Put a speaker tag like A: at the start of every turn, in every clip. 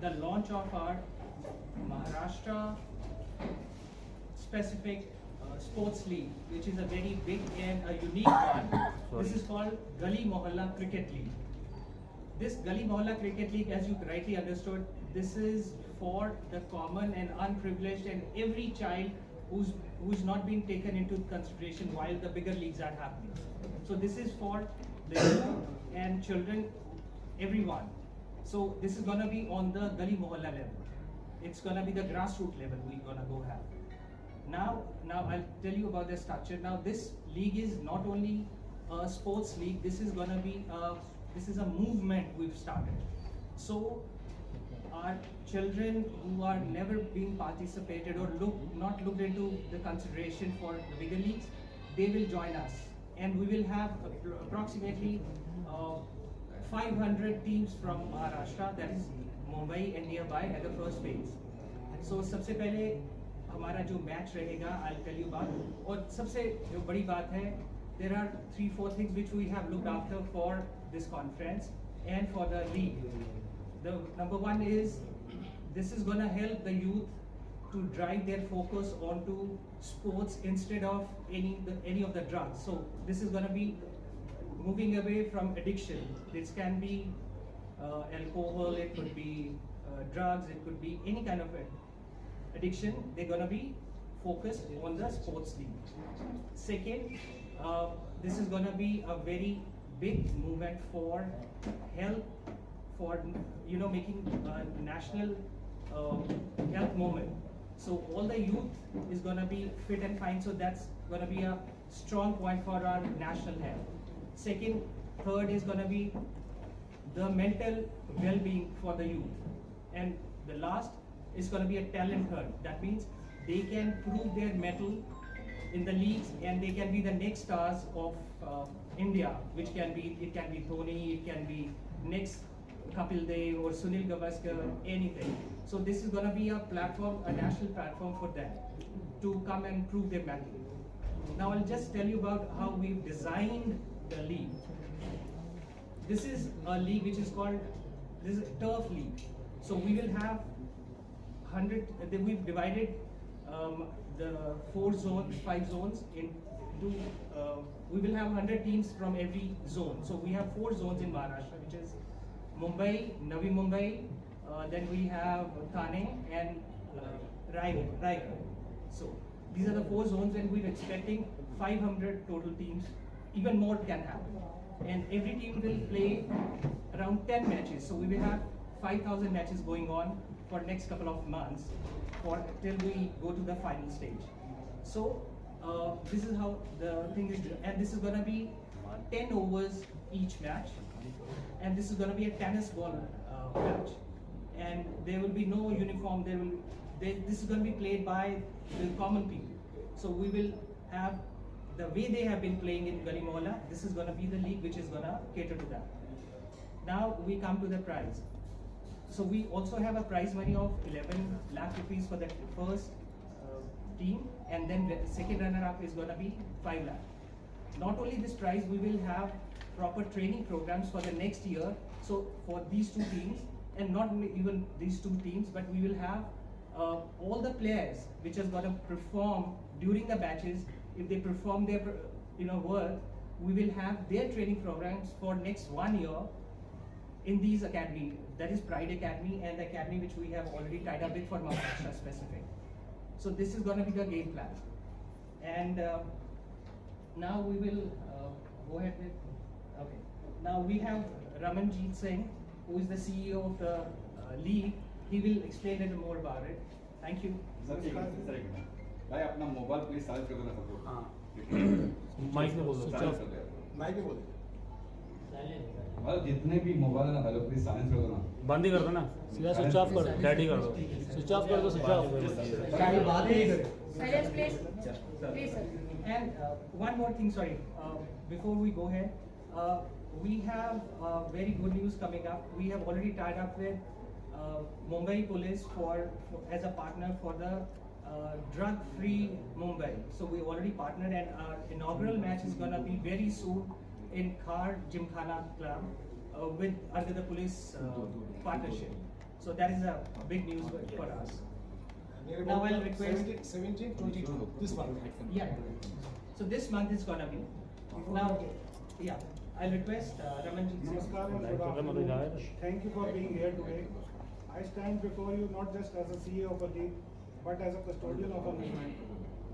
A: the launch of our Maharashtra specific sports league, which is a very big and a unique one. This is called Gali Mohalla Cricket League. This Gali Mohalla Cricket League, as you rightly understood, this is for the common and unprivileged and every child who's not been taken into consideration while the bigger leagues are happening. So this is for the youth and children, everyone. So this is gonna be on the Gali Mohalla level. It's gonna be the grassroots level we're gonna go have. Now I'll tell you about the structure. Now this league is not only a sports league. This is gonna be this is a movement we've started. So our children who are never being participated or not looked into the consideration for the bigger leagues, they will join us, and we will have approximately 500 teams from Maharashtra, that is Mumbai and nearby at the first phase. So सबसे पहले हमारा जो match रहेगा, I'll tell you about. और सबसे जो बड़ी बात है, there are 3-4 things which we have looked after for this conference and for the league. The number one is this is going to help the youth to drive their focus onto sports instead of any of the drugs. So this is going to be moving away from addiction. This can be alcohol, it could be drugs, it could be any kind of addiction. They're going to be focused on the sports league. Second, this is going to be a very big movement for health, for making a national health movement. So all the youth is going to be fit and fine. So that's going to be a strong point for our national health. Second, third is going to be the mental well-being for the youth, and the last is going to be a talent hunt. That means they can prove their mettle in the leagues, and they can be the next stars of India, which can be Dhoni, it can be next Kapil Dev or Sunil Gavaskar, anything. So this is going to be a platform, a national platform for them to come and prove their mettle. Now I'll just tell you about how we've designed the league. This is a league which is called, this is a turf league. So we will have 100, we've divided the 5 zones into, we will have 100 teams from every zone. So we have 4 zones in Maharashtra, which is Mumbai, Navi Mumbai, then we have Thane and Raigad. So these are the 4 zones, and we're expecting 500 total teams. Even more can happen. And every team will play around 10 matches. So we will have 5,000 matches going on for next couple of months till we go to the final stage. So this is how the thing is, and this is going to be 10 overs each match, and this is going to be a tennis ball match, and there will be no uniform. This is going to be played by the common people. So we will have the way they have been playing in Gali Mohalla. This is going to be the league which is going to cater to that. Now we come to the prize. So we also have a prize money of 11 lakh rupees for the first team, and then the second runner-up is going to be 5 lakh. Not only this prize, we will have proper training programs for the next year. So for these 2 teams, and not even these 2 teams, but we will have all the players which is going to perform during the matches. If they perform their work, we will have their training programs for next 1 year in these academy. That is Pride Academy and the academy which we have already tied up with for Maharashtra specific. So this is going to be the game plan. And now we will go ahead with, okay. Now we have Ramanjeet Singh, who is the CEO of the league. He will explain a little more about it. Thank you.
B: भाई अपना mobile please silent कर देना सबको।
C: हाँ mic में बोल दो,
B: mic में बोल दो। मतलब जितने भी मोबाइल है ना हेलो प्लीज साइलेंट कर दो ना।
C: बंद ही कर दो ना, सीधा स्विच ऑफ कर दो, डैड ही कर दो, स्विच ऑफ कर दो, स्विच ऑफ।
A: सारी बात ही करें। Silence please, please sir. And one more thing, sorry, before we go ahead, we have very good news coming up. We have already tied up with Mumbai Police as a partner for the drug-free Mumbai. So we already partnered, and our inaugural match is gonna be very soon in Khar Gymkhana Club under the police partnership. So that is a big news for us. Now I'll request
D: 17, 22, this month.
A: Yeah. So this month is gonna be. Now, yeah. I'll request Ramanji.
E: Namaskar and good afternoon. Thank you for being here today. I stand before you not just as a CEO of a league, but as a custodian of a movement.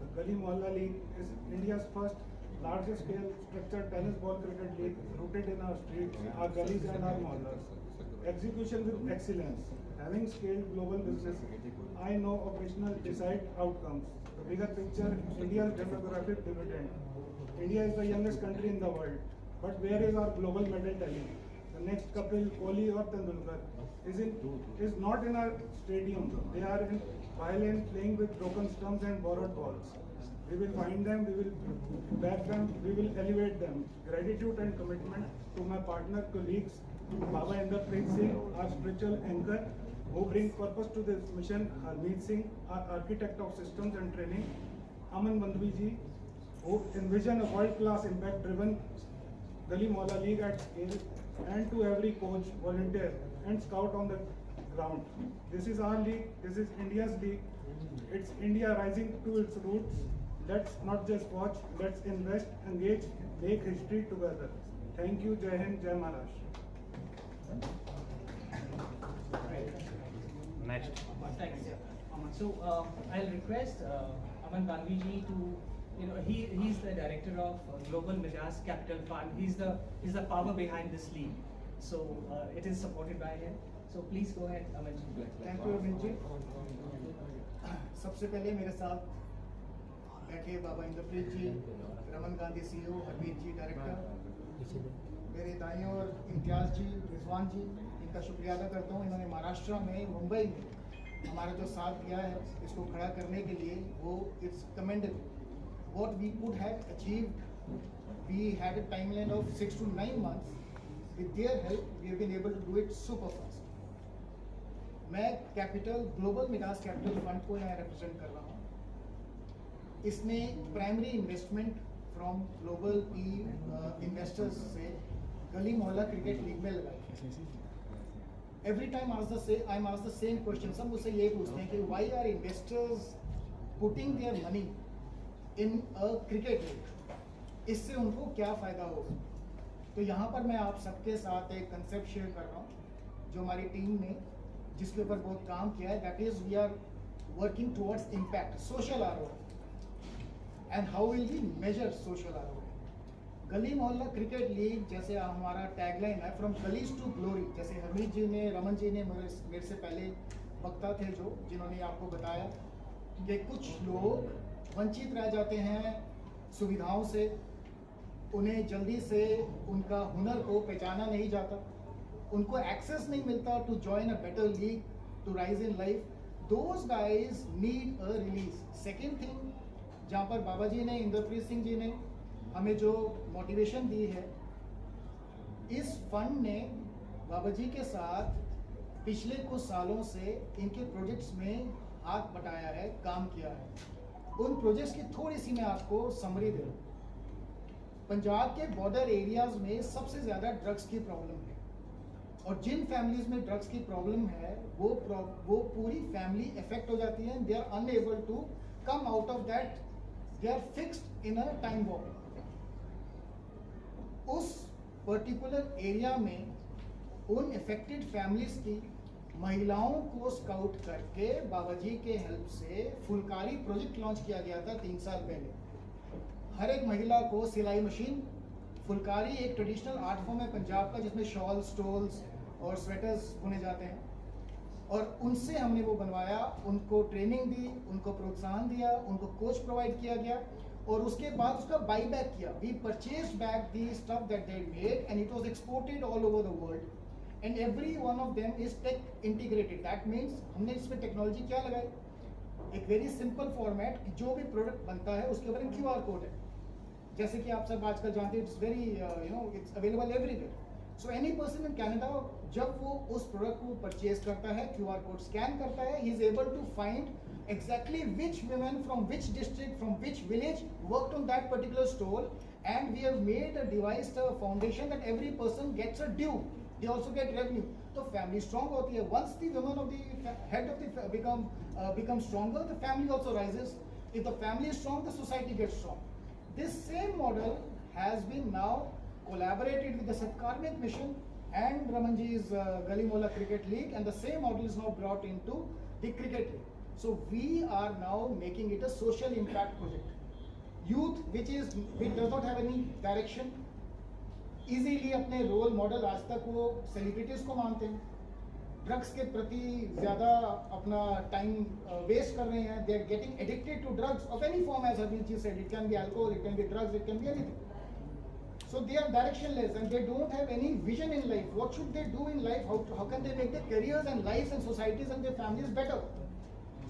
E: The Gali Mohalla League is India's first largest scale structured tennis ball cricket league rooted in our streets, our gullies and our mohallas. Execution with excellence. Having scaled global business, I know operational decide outcomes. The bigger picture, India's demographic dividend. India is the youngest country in the world. But where is our global medal tally? The next couple, Kohli or Tendulkar, is not in our stadium. They are in violin playing with broken stumps and borrowed balls. We will find them, we will back them, we will elevate them. Gratitude and commitment to my partner, colleagues, Baba Inderpreet Singh, our spiritual anchor, who bring purpose to this mission, Harmeet Singh, our architect of systems and training, Aman Bandhavi ji, who envision a world-class impact-driven Gali Mohalla League at scale, and to every coach, volunteer and scout on the ground. This is our league, this is India's league. It's India rising to its roots. Let's not just watch, let's invest, engage, make history together. Thank you, Jai Hind, Jai Maharashtra.
C: Next.
A: Thanks. So I'll request Aman Bandhavi ji to, he's the director of Global Midas Capital Fund. He's the power behind this league. So it is supported by him. So please go ahead, Aman ji.
F: Thank you Arvind ji. सबसे पहले मेरे साथ बैठे Baba Inderpreet ji, Raman Gandhi CEO, Harmeet ji director, मेरे दाएं और इम्तियाज जी, रिजवान जी, इनका शुक्रिया अदा करता हूँ। इन्होंने महाराष्ट्र में, मुंबई में हमारा जो साथ दिया है इसको खड़ा करने के लिए, वो it's commendable. What we could have achieved, we had a timeline of 6 to 9 months. With their help, we have been able to do it super fast. मैं capital global Midas capital fund को यहाँ represent कर रहा हूँ। इसने primary investment from global investors से Gali Mohalla cricket league में लगाई। Every time I am asked the same question. सब मुझसे ये पूछते हैं कि why are investors putting their money in a cricket league, इससे उनको क्या फ़ायदा होगा। तो यहाँ पर मैं आप सबके साथ एक कंसेप्ट शेयर कर रहा हूँ जो हमारी टीम ने जिसके ऊपर बहुत काम किया है। That is we are working towards impact, social ROI। And how will we measure social ROI। Gali Mohalla cricket league जैसे हमारा टैगलाइन है, फ्रॉम गलीज टू ग्लोरी। जैसे हरमीत जी ने, रमन जी ने, मेरे से पहले वक्ता थे जो जिन्होंने आपको बताया कि कुछ लोग वंचित रह जाते हैं सुविधाओं से, उन्हें जल्दी से उनका हुनर को पहचाना नहीं जाता, उनको एक्सेस नहीं मिलता to join a better league, to rise in life. Those guys need a release. Second thing, जहाँ पर बाबा जी ने, इंद्रप्रीत सिंह जी ने हमें जो मोटिवेशन दी है, इस फंड ने बाबा जी के साथ पिछले कुछ सालों से इनके प्रोजेक्ट्स में हाथ बटाया है, काम किया है। उन प्रोजेक्ट्स की थोड़ी सी मैं आपको समरी दे दूँ। पंजाब के बॉर्डर एरियाज में सबसे ज़्यादा ड्रग्स की प्रॉब्लम है, और जिन फैमिलीज में ड्रग्स की प्रॉब्लम है वो पूरी फैमिली इफेक्ट हो जाती है। They are unable to come out of that, they are fixed in a time bomb. उस पर्टिकुलर एरिया में उन इफेक्टेड फैमिलीज की महिलाओं को स्काउट करके बाबा जी के हेल्प से फुलकारी प्रोजेक्ट लॉन्च किया गया था 3 साल पहले। हर एक महिला को सिलाई मशीन, फुलकारी एक ट्रेडिशनल आर्ट फॉर्म है पंजाब का जिसमें शॉल, स्टोल्स और स्वेटर्स बुने जाते हैं, और उनसे हमने वो बनवाया, उनको ट्रेनिंग दी, उनको प्रोत्साहन दिया, उनको कोच प्रोवाइड किया गया, और उसके बाद उसका बाई बैक किया। We purchase back the stuff that they made and it was exported all over the world, and every one of them is tech integrated. That means हमने इसमें टेक्नोलॉजी क्या लगाई, एक वेरी सिंपल फॉर्मेट कि जो भी product बनता है उसके ऊपर एक QR कोड है, जैसे कि आप सब आजकल जानते हैं, it's very it's available everywhere. So any person in Canada जब वो उस प्रोडक्ट को परचेज करता है, QR कोड स्कैन करता है, he is able to find exactly which women from which district, from which village worked on that particular stall, and we have made a device, a foundation that every person gets a due. They also get revenue. तो family strong होती है. Once the woman of the head of the become stronger, the family also rises. If the family is strong, the society gets strong. This same model has been now collaborated with the Satkarmik Mission and Ramanji's Gali Mohalla Cricket League, and the same model is now brought into the cricket league. So we are now making it a social impact project. Youth which does not have any direction, easily अपने role model आज तक वो celebrities को मानते हैं, drugs के प्रति ज़्यादा अपना टाइम वेस्ट कर रहे हैं. They are getting addicted to drugs of any form, as Harmeet ji said. It can be alcohol, it can be drugs, it can be anything. So they are directionless and they don't have any vision in life. What should they do in life? How can they make their careers and lives and societies and their families better?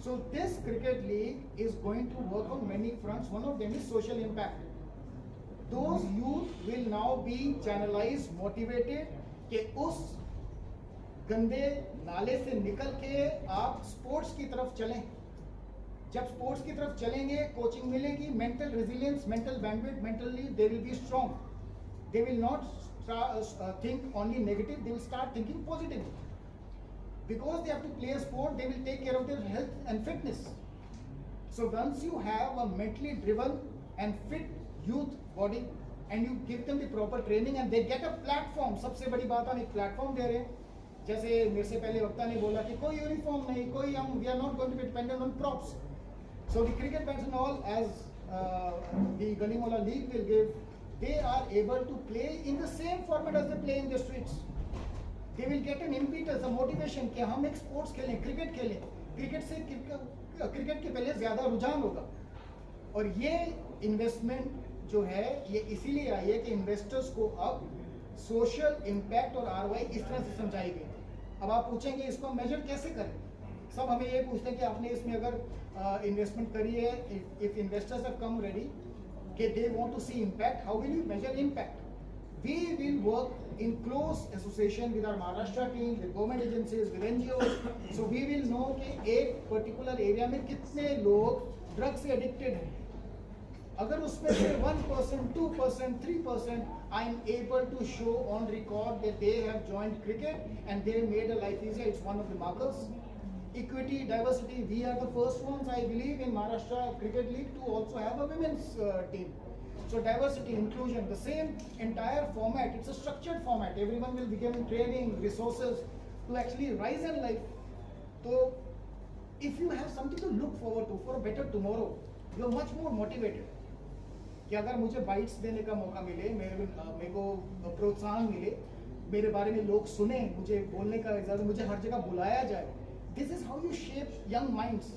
F: So this cricket league is going to work on many fronts. One of them is social impact. Those youth will now be channelized, motivated कि उस गंदे नाले से निकल के आप sports की तरफ चलें. जब स्पोर्ट्स की तरफ चलेंगे, कोचिंग मिलेगी, mental resilience, mental bandwidth, mentally they will be strong. They will not think only negative, they will start thinking positively. Because they have to play a sport, they will take care of their health and fitness. So once you have a mentally driven and fit youth body and you give them the proper training and they get a platform, सबसे बड़ी बात हम एक platform दे रहे हैं. जैसे मेरे से पहले वक्ता ने बोला कि कोई यूनिफॉर्म नहीं, कोई हम we are not going to be dependent on props. So the cricket bats and all, as the Gali Mohalla League will give, they are able to play in the same format as they play in the streets. They will get an impetus, a motivation कि हम एक sports खेलें, cricket खेलें. Cricket से cricket के पहले ज़्यादा रुझान होगा. और ये इन्वेस्टमेंट जो है ये इसीलिए आई है कि इन्वेस्टर्स को अब सोशल इम्पैक्ट और ROI इस तरह से समझाई गई. अब आप पूछेंगे इसको हम मेजर कैसे करें. सब हमें ये पूछते हैं कि आपने इसमें अगर इन्वेस्टमेंट करी है, if investors are come ready कि they want to see impact, how will you measure impact? We will work in close association with our Maharashtra team, with government agencies, with NGOs. So we will know कि एक particular area में कितने लोग drugs से addicted हैं. अगर उसमें से 1%, 2%, 3% I am able to show on record that they have joined cricket and they made a life easier, it's one of the markers. Equity, diversity, we are the first ones, I believe, in Maharashtra Cricket League to also have a women's team. So diversity, inclusion, the same entire format, it's a structured format. Everyone will be given training, resources to actually rise in life. So if you have something to look forward to for a better tomorrow, you are much more motivated. कि अगर मुझे bytes देने का मौका मिले, मेरे को प्रोत्साहन मिले, मेरे बारे में लोग सुने, मुझे बोलने का इजाज़त, मुझे हर जगह बुलाया जाए. This is how you shape young minds.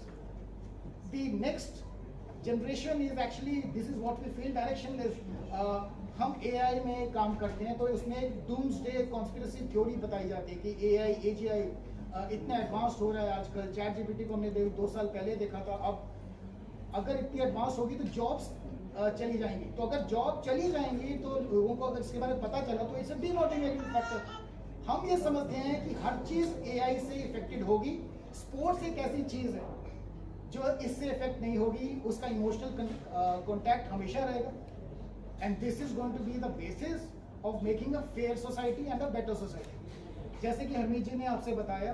F: The next generation is actually, this is what we feel directionless. हम AI में काम करते हैं तो उसमें doomsday conspiracy theory बताई जाती है कि AI, AGI इतना एडवांस हो रहा है आजकल. ChatGPT को हमने 2 साल पहले देखा था. अब अगर इतनी एडवांस होगी तो जॉब्स चली जाएंगी. तो अगर जॉब चली जाएंगी तो लोगों को अगर इसके बारे में पता चला तो इट्स अ डीमोटिवेटिंग फैक्टर. हम ये समझते हैं कि हर चीज़ AI से इफेक्टेड होगी. स्पोर्ट्स एक ऐसी चीज़ है जो इससे इफेक्ट नहीं होगी, उसका इमोशनल कॉन्टैक्ट हमेशा रहेगा. And this is going to be the basis of making a fair society and a better society. जैसे कि हरमीत जी ने आपसे बताया,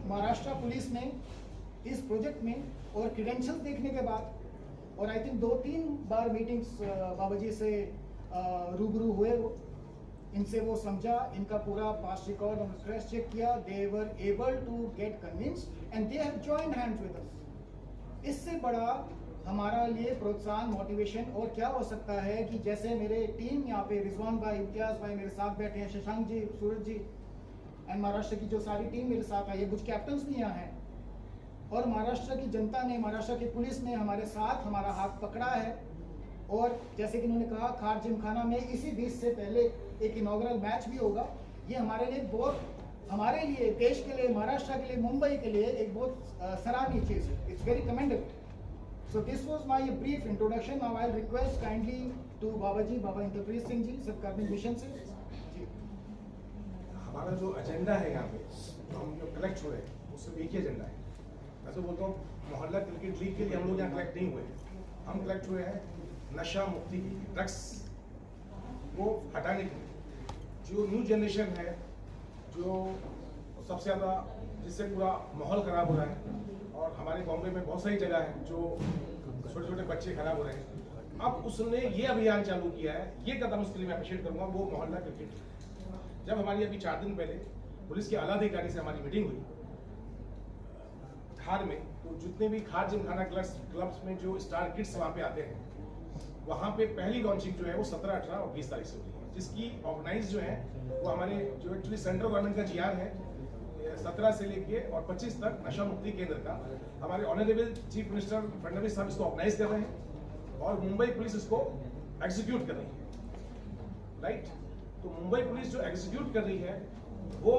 F: महाराष्ट्र पुलिस ने इस प्रोजेक्ट में और क्रेडेंशियल्स देखने के बाद, और आई थिंक 2-3 बार मीटिंग्स बाबा जी से रूबरू हुए, वो इनसे वो समझा, इनका पूरा पास्ट रिकॉर्ड और क्रॉस चेक किया. They were able to get convinced and they have joined hands with us. इससे बड़ा हमारा लिए प्रोत्साहन, मोटिवेशन और क्या हो सकता है कि जैसे मेरे टीम यहाँ पे रिजवान भाई, इम्तियाज भाई मेरे साथ बैठे हैं, शशांक जी, सूरज जी, एंड महाराष्ट्र की जो सारी टीम मेरे साथ आई है, कुछ कैप्टन्स भी यहाँ हैं, और महाराष्ट्र की जनता ने, महाराष्ट्र की पुलिस ने हमारे साथ हमारा हाथ पकड़ा है. और जैसे कि उन्होंने कहा, खार जिमखाना में इसी 20 से पहले एक इनॉग्रल मैच भी होगा. ये हमारे लिए बहुत, हमारे लिए, देश के लिए, महाराष्ट्र के लिए, मुंबई के लिए एक बहुत सराहनीय चीज़ है. It's very commendable. So this was my brief introduction. Now I request kindly to Baba ji, Baba Indrapreet Singh ji, Satkarmik mission से जी.
D: हमारा जो एजेंडा है यहाँ पे, हम जो कलेक्ट हुए वो सिर्फ एक ही एजेंडा है. मैं तो बोलता हूँ मोहल्ला क्रिकेट लीग के लिए हम लोग यहाँ कलेक्ट नहीं हुए. हम कलेक्ट हुए हैं नशा मुक्ति की, ड्रग्स को हटाने के लिए. जो न्यू जनरेशन है, जो सबसे ज़्यादा जिससे पूरा माहौल ख़राब हो रहा है, और हमारे बॉम्बे में बहुत सारी जगह है जो छोटे छोटे बच्चे खराब हो रहे हैं। अब उसने ये अभियान चालू किया है, ये कदम उसके लिए मैं अप्रिशिएट करूँगा, वो मोहल्ला क्रिकेट। जब हमारी अभी 4 दिन पहले पुलिस के आला अधिकारी से हमारी मीटिंग हुई धार में, तो जितने भी खाद जिमखाना क्लब्स में जो स्टार किड्स वहाँ पे आते हैं, वहाँ पे पहली लॉन्चिंग जो है वो 17, 18 और 20 तारीख से होती है, जिसकी ऑर्गेनाइज जो है वो हमारे जो एक्चुअली सेंट्रल गवर्नमेंट का GR है 17 से लेके और 25 तक नशा मुक्ति केंद्र का हमारे ऑनरेबल चीफ मिनिस्टर फडणवीस साहब इसको ऑर्गेनाइज कर रहे हैं और मुंबई पुलिस इसको एग्जीक्यूट कर रही है, राइट। तो मुंबई पुलिस जो एग्जीक्यूट कर रही है वो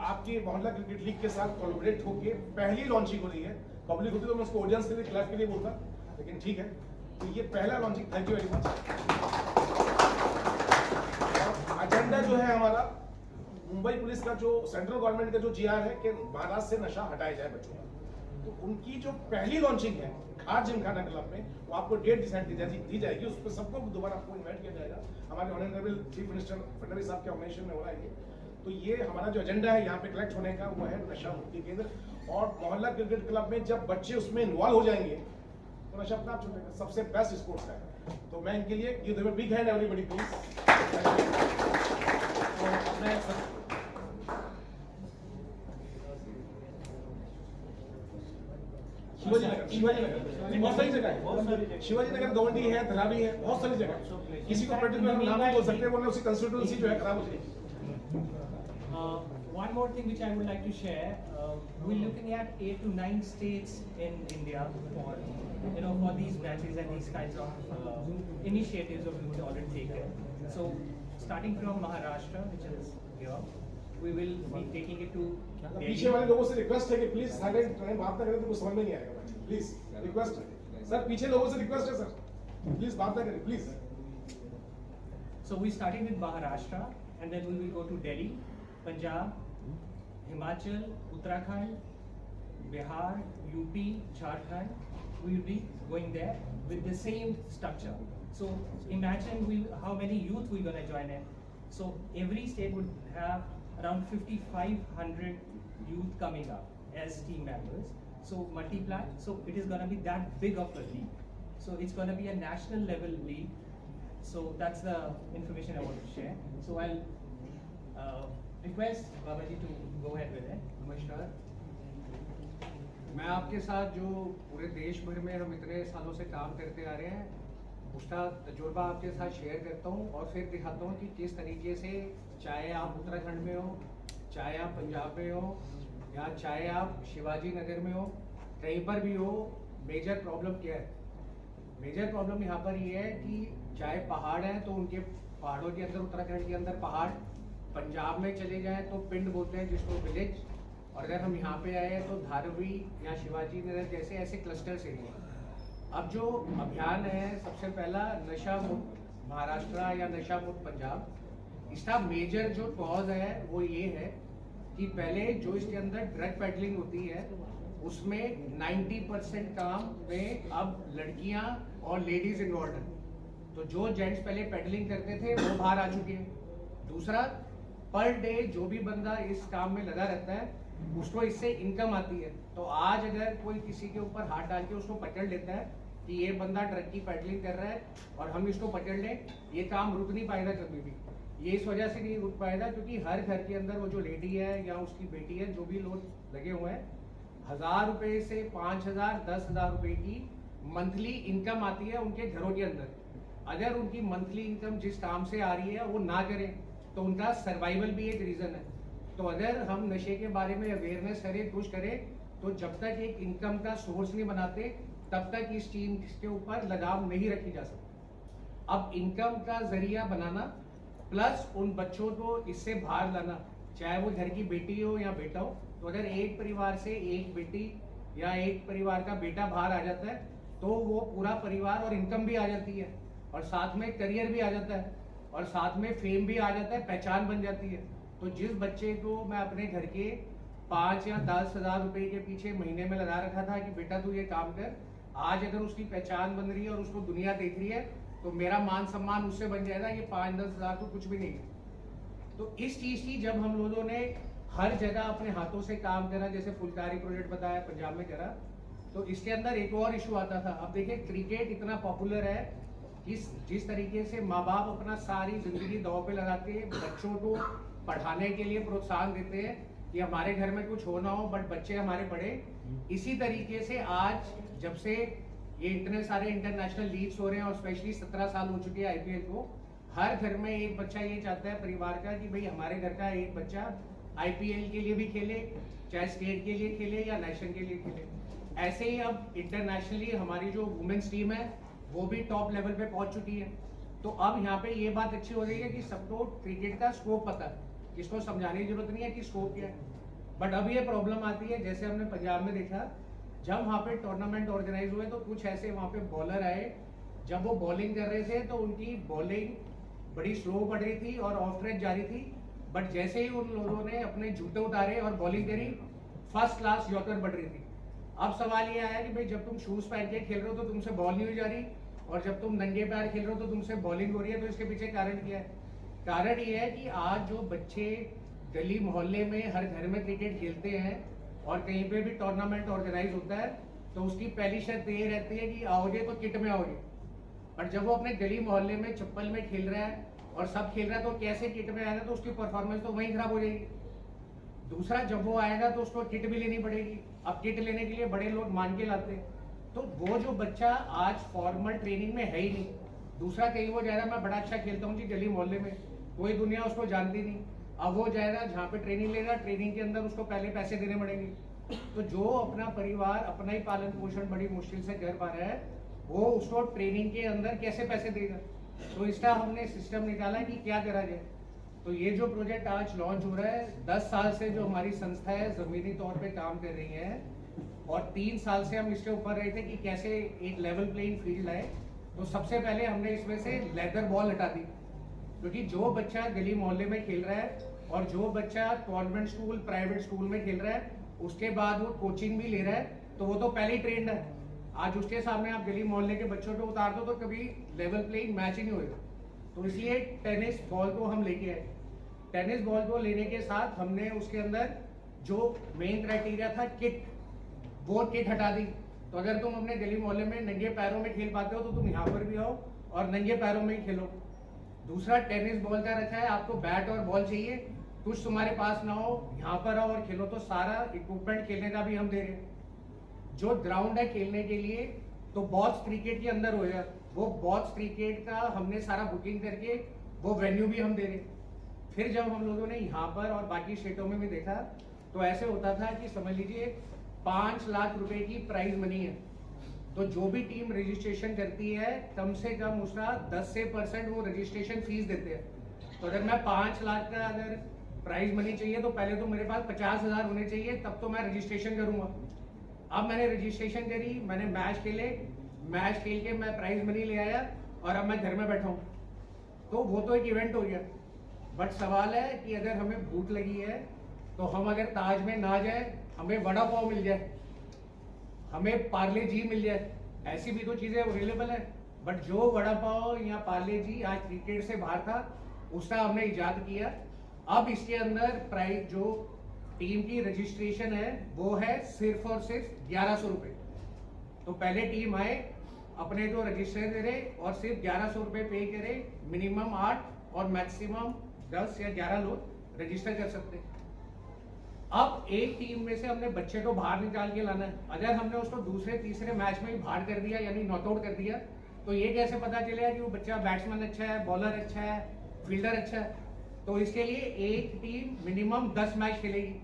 D: आपके मोहल्ला क्रिकेट लीग के साथ कोलैबोरेट होके पहली लॉन्चिंग हो रही है। पब्लिक होती तो मैं उसको ऑडियंस के लिए क्लब के लिए बोलता, लेकिन ठीक है, तो ये पहला launching. Thank you very much. Agenda जो है हमारा मुंबई पुलिस का, जो सेंट्रल गवर्नमेंट का जो GR है कि महाराष्ट्र से नशा हटाया जाए बच्चों का, तो उनकी जो पहली लॉन्चिंग है खाद जिमखाना क्लब में, वो आपको डेट डिसाइड दी जाएगी, उस पर सबको दोबारा आपको इन्वाइट किया जाएगा। हमारे ऑनरेबल चीफ मिनिस्टर फडणवीस साहब के ऑर्गेनाइजेशन में हो रहा है ये। तो ये हमारा जो एजेंडा है यहाँ पे कलेक्ट होने का, वो है नशा मुक्ति केंद्र। और मोहल्ला क्रिकेट क्लब में जब बच्चे उसमें इन्वॉल्व हो जाएंगे तो नशा अपना आप छूटेगा। सबसे बेस्ट स्पोर्ट्स है, तो मैं इनके लिए give them a big hand everybody please. Shivaji Nagar बहुत सारी जगह है, शिवाजी नगर गवंडी है, धरावी है, बहुत सारी जगह। किसी को पर्टिकुलर नाम नहीं बोल सकते, वरना उसकी कंस्टिट्यूएंसी जो है खराब हो जाएगी।
A: One more thing which I would like to share, we're looking at 8 to 9 states in India for for these matches and these kinds of initiatives that we would already taken. So starting from Maharashtra, which is here, we will be taking it to
D: पीछे वाले लोगों से request है कि please silent रहें, बात ना करें तो कुछ समझ में नहीं आएगा। प्लीज रिक्वेस्ट है सर, पीछे लोगों से रिक्वेस्ट है सर, प्लीज बात ना करें please.
A: So we starting with Maharashtra and then we will go to Delhi, Punjab, Himachal, Uttarakhand, Bihar, UP, Jharkhand. We will be going there with the same structure. So imagine how many youth we're gonna join in. So every state would have around 5,500 youth coming up as team members. So multiply. So it is gonna be that big of a league. So it's gonna be a national level league. So that's the information I want to share. So I'll request Babaji to go ahead with it.
G: नमस्कार। मैं आपके साथ जो पूरे देश भर में हम इतने सालों से काम करते आ रहे हैं, उसका तजुर्बा आपके साथ शेयर करता हूँ और फिर दिखाता हूँ कि किस तरीके से, चाहे आप उत्तराखंड में हो, चाहे आप पंजाब में हो, या चाहे आप शिवाजी नगर में हो, कहीं पर भी हो, मेजर प्रॉब्लम क्या है। मेजर प्रॉब्लम यहाँ पर ये है कि चाहे पहाड़ हैं तो उनके पहाड़ों के अंदर, उत्तराखंड के अंदर पहाड़, पंजाब में चले जाएं तो पिंड बोलते हैं जिसको विलेज, और अगर हम यहाँ पे आए तो धारवी या शिवाजी नगर जैसे ऐसे क्लस्टर्स एरिया। अब जो अभियान है, सबसे पहला नशा मुक्त महाराष्ट्र या नशा मुक्त पंजाब, इसका मेजर जो कॉज है वो ये है कि पहले जो इसके अंदर ड्रग पेडलिंग होती है उसमें 90% काम में अब लड़कियां और लेडीज इन्वॉल्व हैं। तो जो जेंट्स पहले पेडलिंग करते थे वो बाहर आ चुके हैं। दूसरा, पर डे जो भी बंदा इस काम में लगा रहता है उसको इससे इनकम आती है। तो आज अगर कोई किसी के ऊपर हाथ डाल के उसको पकड़ लेता है कि ये बंदा ड्रग की पेडलिंग कर रहा है और हम इसको पकड़ लें, ये काम रुक नहीं पाएगा कभी भी। ये इस वजह से नहीं रुक पाएगा क्योंकि हर घर के अंदर वो जो लेडी है या उसकी बेटी है, जो भी लोग लगे हुए हैं, 1000 रुपए से 5000, 10,000 रुपए की मंथली इनकम आती है उनके घरों के अंदर। अगर उनकी मंथली इनकम जिस काम से आ रही है वो ना करें तो उनका सर्वाइवल भी एक रीजन है। तो अगर हम नशे के बारे में अवेयरनेस करें, कुछ करें, तो जब तक एक इनकम का सोर्स नहीं बनाते तब तक इस चीज के ऊपर लगाम नहीं रखी जा सकती। अब इनकम का जरिया बनाना प्लस उन बच्चों को इससे बाहर लाना, चाहे वो घर की बेटी हो या बेटा हो, तो अगर एक परिवार से एक बेटी या एक परिवार का बेटा बाहर आ जाता है तो वो पूरा परिवार और इनकम भी आ जाती है और साथ में करियर भी आ जाता है और साथ में फेम भी आ जाता है, पहचान बन जाती है। तो जिस बच्चे को मैं अपने घर के 5 या 10,000 रुपए के पीछे महीने में लगा रखा था कि बेटा तू ये काम कर, आज अगर उसकी पहचान बन रही है और उसको दुनिया देख रही है तो मेरा मान सम्मान उससे बन जाएगा। ये 5-10 हज़ार तो कुछ भी नहीं है। तो इस चीज़ की जब हम लोगों ने हर जगह अपने हाथों से काम करा, जैसे फुलकारी प्रोजेक्ट बताया पंजाब में करा, तो इसके अंदर एक और इशू आता था। अब देखिए क्रिकेट इतना पॉपुलर है, जिस तरीके से माँ बाप अपना सारी जिंदगी दांव पे लगाते हैं, बच्चों को पढ़ाने के लिए प्रोत्साहन देते हैं कि हमारे घर में कुछ होना हो बट बच्चे हमारे पढ़े। इसी तरीके से आज जब से ये इतने सारे इंटरनेशनल लीग्स हो रहे हैं और स्पेशली 17 साल हो चुके हैं आईपीएल को, हर घर में एक बच्चा ये चाहता है परिवार का कि भाई हमारे घर का एक बच्चा आईपीएल के लिए भी खेले, चाहे स्टेट के लिए खेले या नेशनल के लिए खेले। ऐसे ही अब इंटरनेशनली हमारी जो वुमेन्स टीम है वो भी टॉप लेवल पे पहुंच चुकी है। तो अब यहाँ पे ये बात अच्छी हो रही है कि सबको क्रिकेट का स्कोप पता है, किसको समझाने की जरूरत नहीं है कि स्कोप क्या है। बट अब ये प्रॉब्लम आती है, जैसे हमने पंजाब में देखा, जब वहाँ पे टूर्नामेंट ऑर्गेनाइज हुए तो कुछ ऐसे वहाँ पे बॉलर आए, जब वो बॉलिंग कर रहे थे तो उनकी बॉलिंग बड़ी स्लो पड़ रही थी और ऑफ ट्रैक जा रही थी। बट जैसे ही उन लोगों ने अपने जूते उतारे और बॉलिंग करी, फर्स्ट क्लास यॉर्कर बढ़ रही थी। अब सवाल ये आया कि भाई जब तुम शूज पहन के खेल रहे हो तो तुमसे बॉल नहीं हो जा रही, और जब तुम नंगे पैर खेल रहे हो तो तुमसे बॉलिंग हो रही है। तो इसके पीछे कारण क्या है? कारण ये है कि आज जो बच्चे गली मोहल्ले में हर घर में क्रिकेट खेलते हैं और कहीं पे भी टूर्नामेंट ऑर्गेनाइज होता है तो उसकी पहली शर्त ये रहती है कि आओगे तो किट में आओगे। पर जब वो अपने गली मोहल्ले में चप्पल में खेल रहा है और सब खेल रहा है तो कैसे किट में आएगा? तो उसकी परफॉर्मेंस तो वहीं खराब हो जाएगी। दूसरा, जब वो आएगा तो उसको किट भी लेनी पड़ेगी। अब किट लेने के लिए बड़े लोग मान के लाते हैं, तो वो जो बच्चा आज फॉर्मल ट्रेनिंग में है ही नहीं। दूसरा, कहीं वो जाएगा मैं बड़ा अच्छा खेलता हूँ जी गली मोहल्ले में, कोई दुनिया उसको जानती नहीं। अब वो जाएगा जहाँ पे ट्रेनिंग लेगा, ट्रेनिंग के अंदर उसको पहले पैसे देने पड़ेंगे। तो जो अपना परिवार अपना ही पालन पोषण बड़ी मुश्किल से कर पा रहा है, वो उसको ट्रेनिंग के अंदर कैसे पैसे देगा? तो इसका हमने सिस्टम निकाला कि क्या करा जाए। तो ये जो प्रोजेक्ट आज लॉन्च हो रहा है, 10 साल से जो हमारी संस्था है जमीनी तौर पे काम कर रही है, और 3 साल से हम इसके ऊपर रहे थे कि कैसे एक लेवल प्लेइंग फील्ड आए। तो सबसे पहले हमने इसमें से लेदर बॉल हटा दी, क्योंकि जो बच्चा गली मोहल्ले में खेल रहा है और जो बच्चा कॉन्वेंट स्कूल प्राइवेट स्कूल में खेल रहा है, उसके बाद वो कोचिंग भी ले रहा है, तो वो तो पहले ही ट्रेंड है। आज उसके सामने आप गली मोहल्ले के बच्चों को उतार दो तो कभी लेवल प्लेइंग मैच ही नहीं होगा। तो इसलिए टेनिस बॉल को हम लेके आए। टेनिस बॉल को लेने के साथ हमने उसके अंदर जो मेन क्राइटेरिया था किट, वो किट हटा दी। तो अगर तुम अपने गली मोहल्ले में नंगे पैरों में खेल पाते हो तो तुम यहाँ पर भी आओ और नंगे पैरों में ही खेलो। दूसरा, टेनिस बॉल का रखा है, आपको बैट और बॉल चाहिए, कुछ तुम्हारे पास ना हो, यहाँ पर आओ और खेलो। तो सारा इक्विपमेंट खेलने का भी हम दे रहे हैं। जो ग्राउंड है खेलने के लिए, तो बॉक्स क्रिकेट के अंदर होगा, वो बॉक्स क्रिकेट का हमने सारा बुकिंग करके वो वेन्यू भी हम दे रहे। फिर जब हम लोगों ने यहाँ पर और बाकी स्टेटों में भी देखा, तो ऐसे होता था कि समझ लीजिए 5 लाख रुपए की प्राइज मनी है, तो जो भी टीम रजिस्ट्रेशन करती है कम से कम उसका 10% वो रजिस्ट्रेशन फीस देते हैं। तो अगर मैं 5 लाख का अगर प्राइज मनी चाहिए तो पहले तो मेरे पास 50,000 होने चाहिए, तब तो मैं रजिस्ट्रेशन करूंगा। अब मैंने रजिस्ट्रेशन करी, मैंने मैच खेले, मैच खेल के मैं प्राइज मनी ले आया और अब मैं घर में बैठा हूँ, तो वो तो एक इवेंट हो गया। बट सवाल है कि अगर हमें भूख लगी है तो हम अगर ताज में ना जाए, हमें वड़ा पाव मिल जाए, हमें पार्ले जी मिल जाए, ऐसी भी तो चीजें अवेलेबल है। बट जो वड़ा पाव या पार्ले जी आज क्रिकेट से बाहर था, उसका हमने इजाद किया। अब इसके अंदर प्राइस जो टीम की रजिस्ट्रेशन है वो है सिर्फ और सिर्फ 1100 रुपए। तो पहले टीम आए, अपने जो रजिस्टर करे और सिर्फ 1100 रुपए पे करे। मिनिमम 8 और मैक्सिमम 10 या 11 लोग रजिस्टर कर सकते हैं। अब एक टीम में से हमने बच्चे को बाहर निकाल के लाना है। अगर हमने उसको दूसरे तीसरे मैच में ही बाहर कर दिया, यानी नॉकआउट कर दिया, तो ये कैसे पता चलेगा कि वो बच्चा बैट्समैन अच्छा है, बॉलर अच्छा है, फील्डर अच्छा है? तो इसके लिए एक टीम मिनिमम 10 मैच खेलेगी।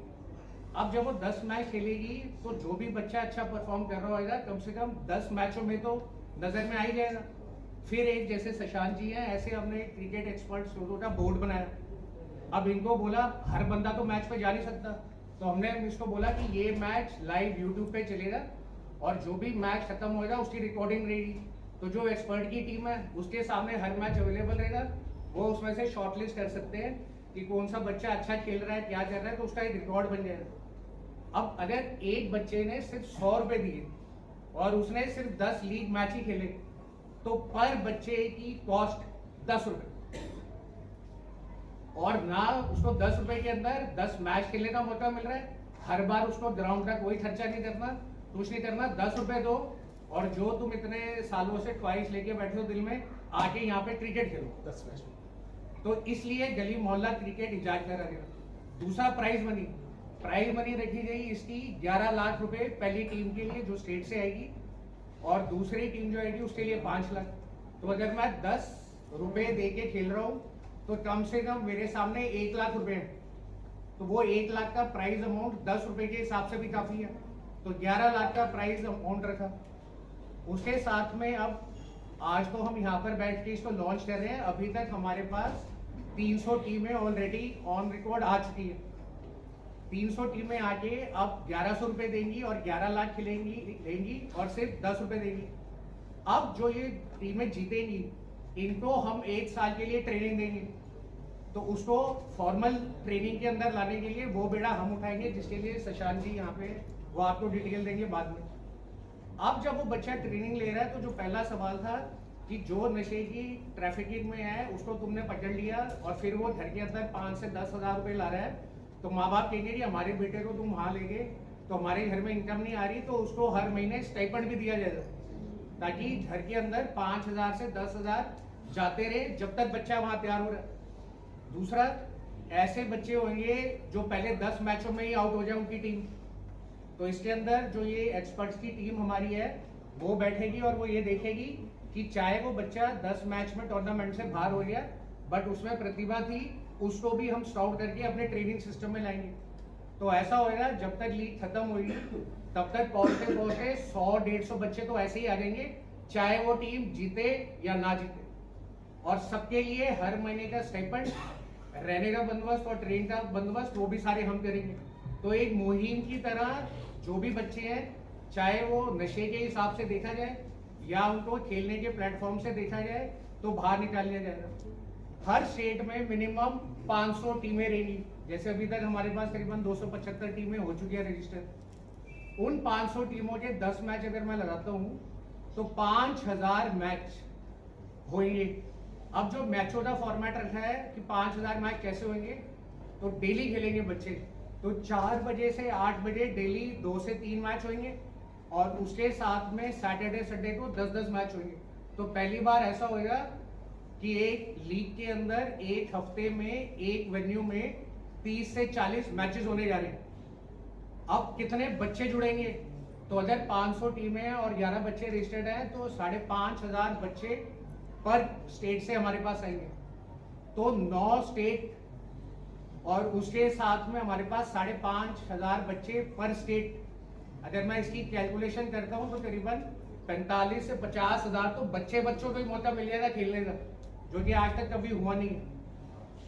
G: अब जब वो 10 मैच खेलेगी तो जो भी बच्चा अच्छा परफॉर्म कर रहा होगा कम से कम 10 मैचों में तो नजर में आ ही जाएगा। फिर एक जैसे शशांक जी हैं, ऐसे हमने क्रिकेट एक्सपर्ट्स लोगों का बोर्ड बनाया। अब इनको बोला हर बंदा तो मैच पे जा नहीं सकता, तो हमने इसको बोला कि ये मैच लाइव यूट्यूब पे चलेगा और जो भी मैच खत्म होगा उसकी रिकॉर्डिंग रहेगी। तो जो एक्सपर्ट की टीम है उसके सामने हर मैच अवेलेबल रहेगा, वो उसमें से शॉर्टलिस्ट कर सकते हैं कि कौन सा बच्चा अच्छा खेल रहा है, क्या कर रहा है, तो उसका एक रिकॉर्ड बन जाएगा। अब अगर एक बच्चे ने सिर्फ 100 रुपए दिए और उसने सिर्फ 10 लीग मैच ही खेले, तो पर बच्चे की कॉस्ट 10 रुपए। और ना उसको 10 रुपए के अंदर 10 मैच खेलने का मौका मिल रहा है। हर बार उसको ग्राउंड का कोई खर्चा नहीं करना, कुछ नहीं करना, 10 रुपए दो और जो तुम इतने सालों से ख्वाहिश लेके बैठे हो दिल में, आके यहाँ पे क्रिकेट खेलो
D: 10 मैच।
G: तो इसलिए गली मोहल्ला क्रिकेट इजाद करा गया। दूसरा प्राइज मनी रखी गई इसकी 11 लाख रुपए पहली टीम के लिए जो स्टेट से आएगी, और दूसरी टीम जो आएगी उसके लिए 5 लाख। तो अगर मैं 10 रुपए दे के खेल रहा हूँ तो कम से कम मेरे सामने 1 लाख रुपए है, तो वो 1 लाख का प्राइज अमाउंट 10 रुपए के हिसाब से भी काफी है, तो 11 लाख का प्राइज अमाउंट रखा। उसके साथ में अब आज तो हम यहाँ पर बैठ के इसको लॉन्च कर रहे हैं। अभी तक हमारे पास 300 टीमें ऑलरेडी ऑन रिकॉर्ड आ चुकी है। 300 टीमें आके अब 1100 रुपए देंगी और 11 लाख लेंगी और सिर्फ 10 रुपए देंगी। अब जो ये टीमें जीतेंगी इनको हम 1 साल के लिए ट्रेनिंग देंगे, तो उसको फॉर्मल ट्रेनिंग के अंदर लाने के लिए वो बेड़ा हम उठाएंगे, जिसके लिए शशांक जी यहाँ पे वो आपको डिटेल देंगे बाद में। अब जब वो बच्चा ट्रेनिंग ले रहा है तो जो पहला सवाल था कि जो नशे की ट्रैफिकिंग में है उसको तुमने पकड़ लिया और फिर वो घर के अंदर 5 से 10 हज़ार रुपए ला रहा है, तो माँ बाप कहेंगे कि हमारे बेटे को तुम वहाँ ले गए तो हमारे घर में इनकम नहीं आ रही, तो उसको हर महीने स्टाइपेंड भी दिया जाएगा ताकि घर के अंदर 5,000 से 10,000 जाते रहे जब तक बच्चा वहाँ तैयार हो रहा है। दूसरा, ऐसे बच्चे होंगे जो पहले 10 मैचों में ही आउट हो जाए उनकी टीम, तो इसके अंदर जो ये एक्सपर्ट्स की टीम हमारी है वो बैठेगी और वो ये देखेगी कि चाहे वो बच्चा 10 मैच में टूर्नामेंट से बाहर हो गया बट उसमें प्रतिभा थी, उसको भी हम स्काउट करके अपने ट्रेनिंग सिस्टम में लाएंगे। तो ऐसा होएगा जब तक लीग खत्म होगी तब तक पहुंचते 100-150 बच्चे तो ऐसे ही आ जाएंगे, चाहे वो टीम जीते या ना जीते। और सबके लिए हर महीने का स्टाइपेंड, रहने का बंदोबस्त और ट्रेन का बंदोबस्त वो भी सारे हम करेंगे। तो एक मुहिम की तरह जो भी बच्चे हैं, चाहे वो नशे के हिसाब से देखा जाए या उनको खेलने के प्लेटफॉर्म से देखा जाए, तो बाहर निकाल लिया जाएगा। हर स्टेट में मिनिमम 500 टीमें रहेंगी। जैसे अभी तक हमारे पास करीबन 275 टीमें हो चुकी है रजिस्टर। उन 500 टीमों के 10 मैच अगर मैं लगाता हूँ तो 5,000 मैच होंगे। अब जो मैचों का फॉर्मेट रखा है कि 5,000 मैच कैसे होंगे, तो डेली खेलेंगे बच्चे, तो 4 बजे से 8 बजे डेली 2 से 3 मैच होंगे और उसके साथ में सैटरडे संडे को 10-10 मैच होंगे। तो पहली बार ऐसा होगा कि एक लीग के अंदर एक हफ्ते में एक वेन्यू में 30 से 40 मैचेस होने जा रहे हैं। अब कितने बच्चे जुड़ेंगे, तो अगर 500 टीमें हैं और 11 बच्चे रजिस्टर्ड हैं तो 5,500 बच्चे पर स्टेट से हमारे पास आएंगे। तो 9 स्टेट और उसके साथ में हमारे पास 5,500 बच्चे पर स्टेट। अगर मैं इसकी कैलकुलेशन करता हूं तो करीबन 45 से 50,000 तो बच्चों को ही मौका मिल जाएगा खेलने का, जो कि आज तक कभी हुआ नहीं है।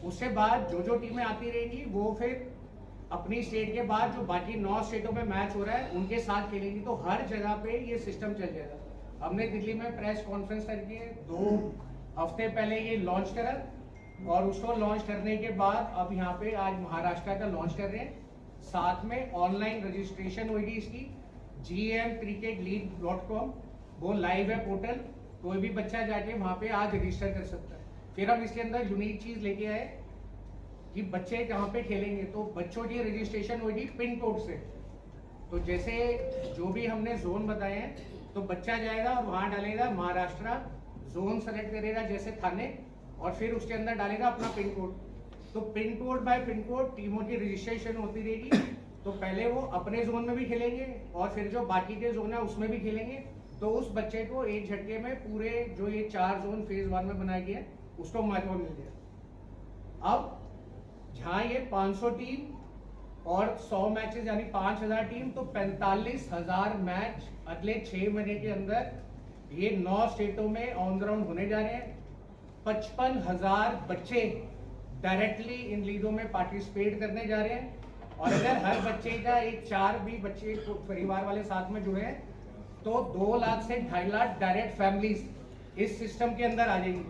G: उसके बाद जो टीमें आती रहेंगी वो फिर अपनी स्टेट के बाद जो बाकी 9 स्टेटों में मैच हो रहा है उनके साथ खेलेंगी। तो हर जगह पे ये सिस्टम चल जाएगा। हमने दिल्ली में प्रेस कॉन्फ्रेंस करके 2 हफ्ते पहले ये लॉन्च करा और उसको लॉन्च करने के बाद अब यहाँ पे आज महाराष्ट्र का लॉन्च कर रहे हैं। साथ में ऑनलाइन रजिस्ट्रेशन होगी इसकी, gmcricketleague.com, वो लाइव है पोर्टल, कोई भी बच्चा जाके वहाँ पे आज रजिस्टर कर सकता है। फिर हम इसके अंदर यूनिक चीज लेके आए कि बच्चे कहाँ पे खेलेंगे, तो बच्चों की रजिस्ट्रेशन होगी पिन कोड से। तो जैसे जो भी हमने जोन बताए हैं, तो बच्चा जाएगा और वहां डालेगा महाराष्ट्र, जोन सेलेक्ट करेगा जैसे थाने, और फिर उसके अंदर डालेगा अपना पिन कोड। तो pin code bye pin code टीमों की रजिस्ट्रेशन होती रहेगी। तो पहले वो अपने जोन में भी खेलेंगे और फिर जो बाकी के जोन है उसमें भी खेलेंगे। तो उस बच्चे को एक झटके में पूरे जो ये 4 जोन फेज 1 में बनाए गए उसको महत्व मिल गया। अब जहां ये 500 टीम और 100 मैचेस यानी 5,000 टीम, तो 45,000 मैच अगले 6 महीने के अंदर ये 9 स्टेटों में ऑन ग्राउंड होने जा रहे हैं। 55,000 बच्चे डायरेक्टली इन लीगों में पार्टिसिपेट करने जा रहे हैं। और अगर हर बच्चे का एक 4 भी बच्चे परिवार वाले साथ में जुड़े हैं तो 2 लाख से 2.5 लाख डायरेक्ट फैमिलीज इस सिस्टम के अंदर आ जाएंगी।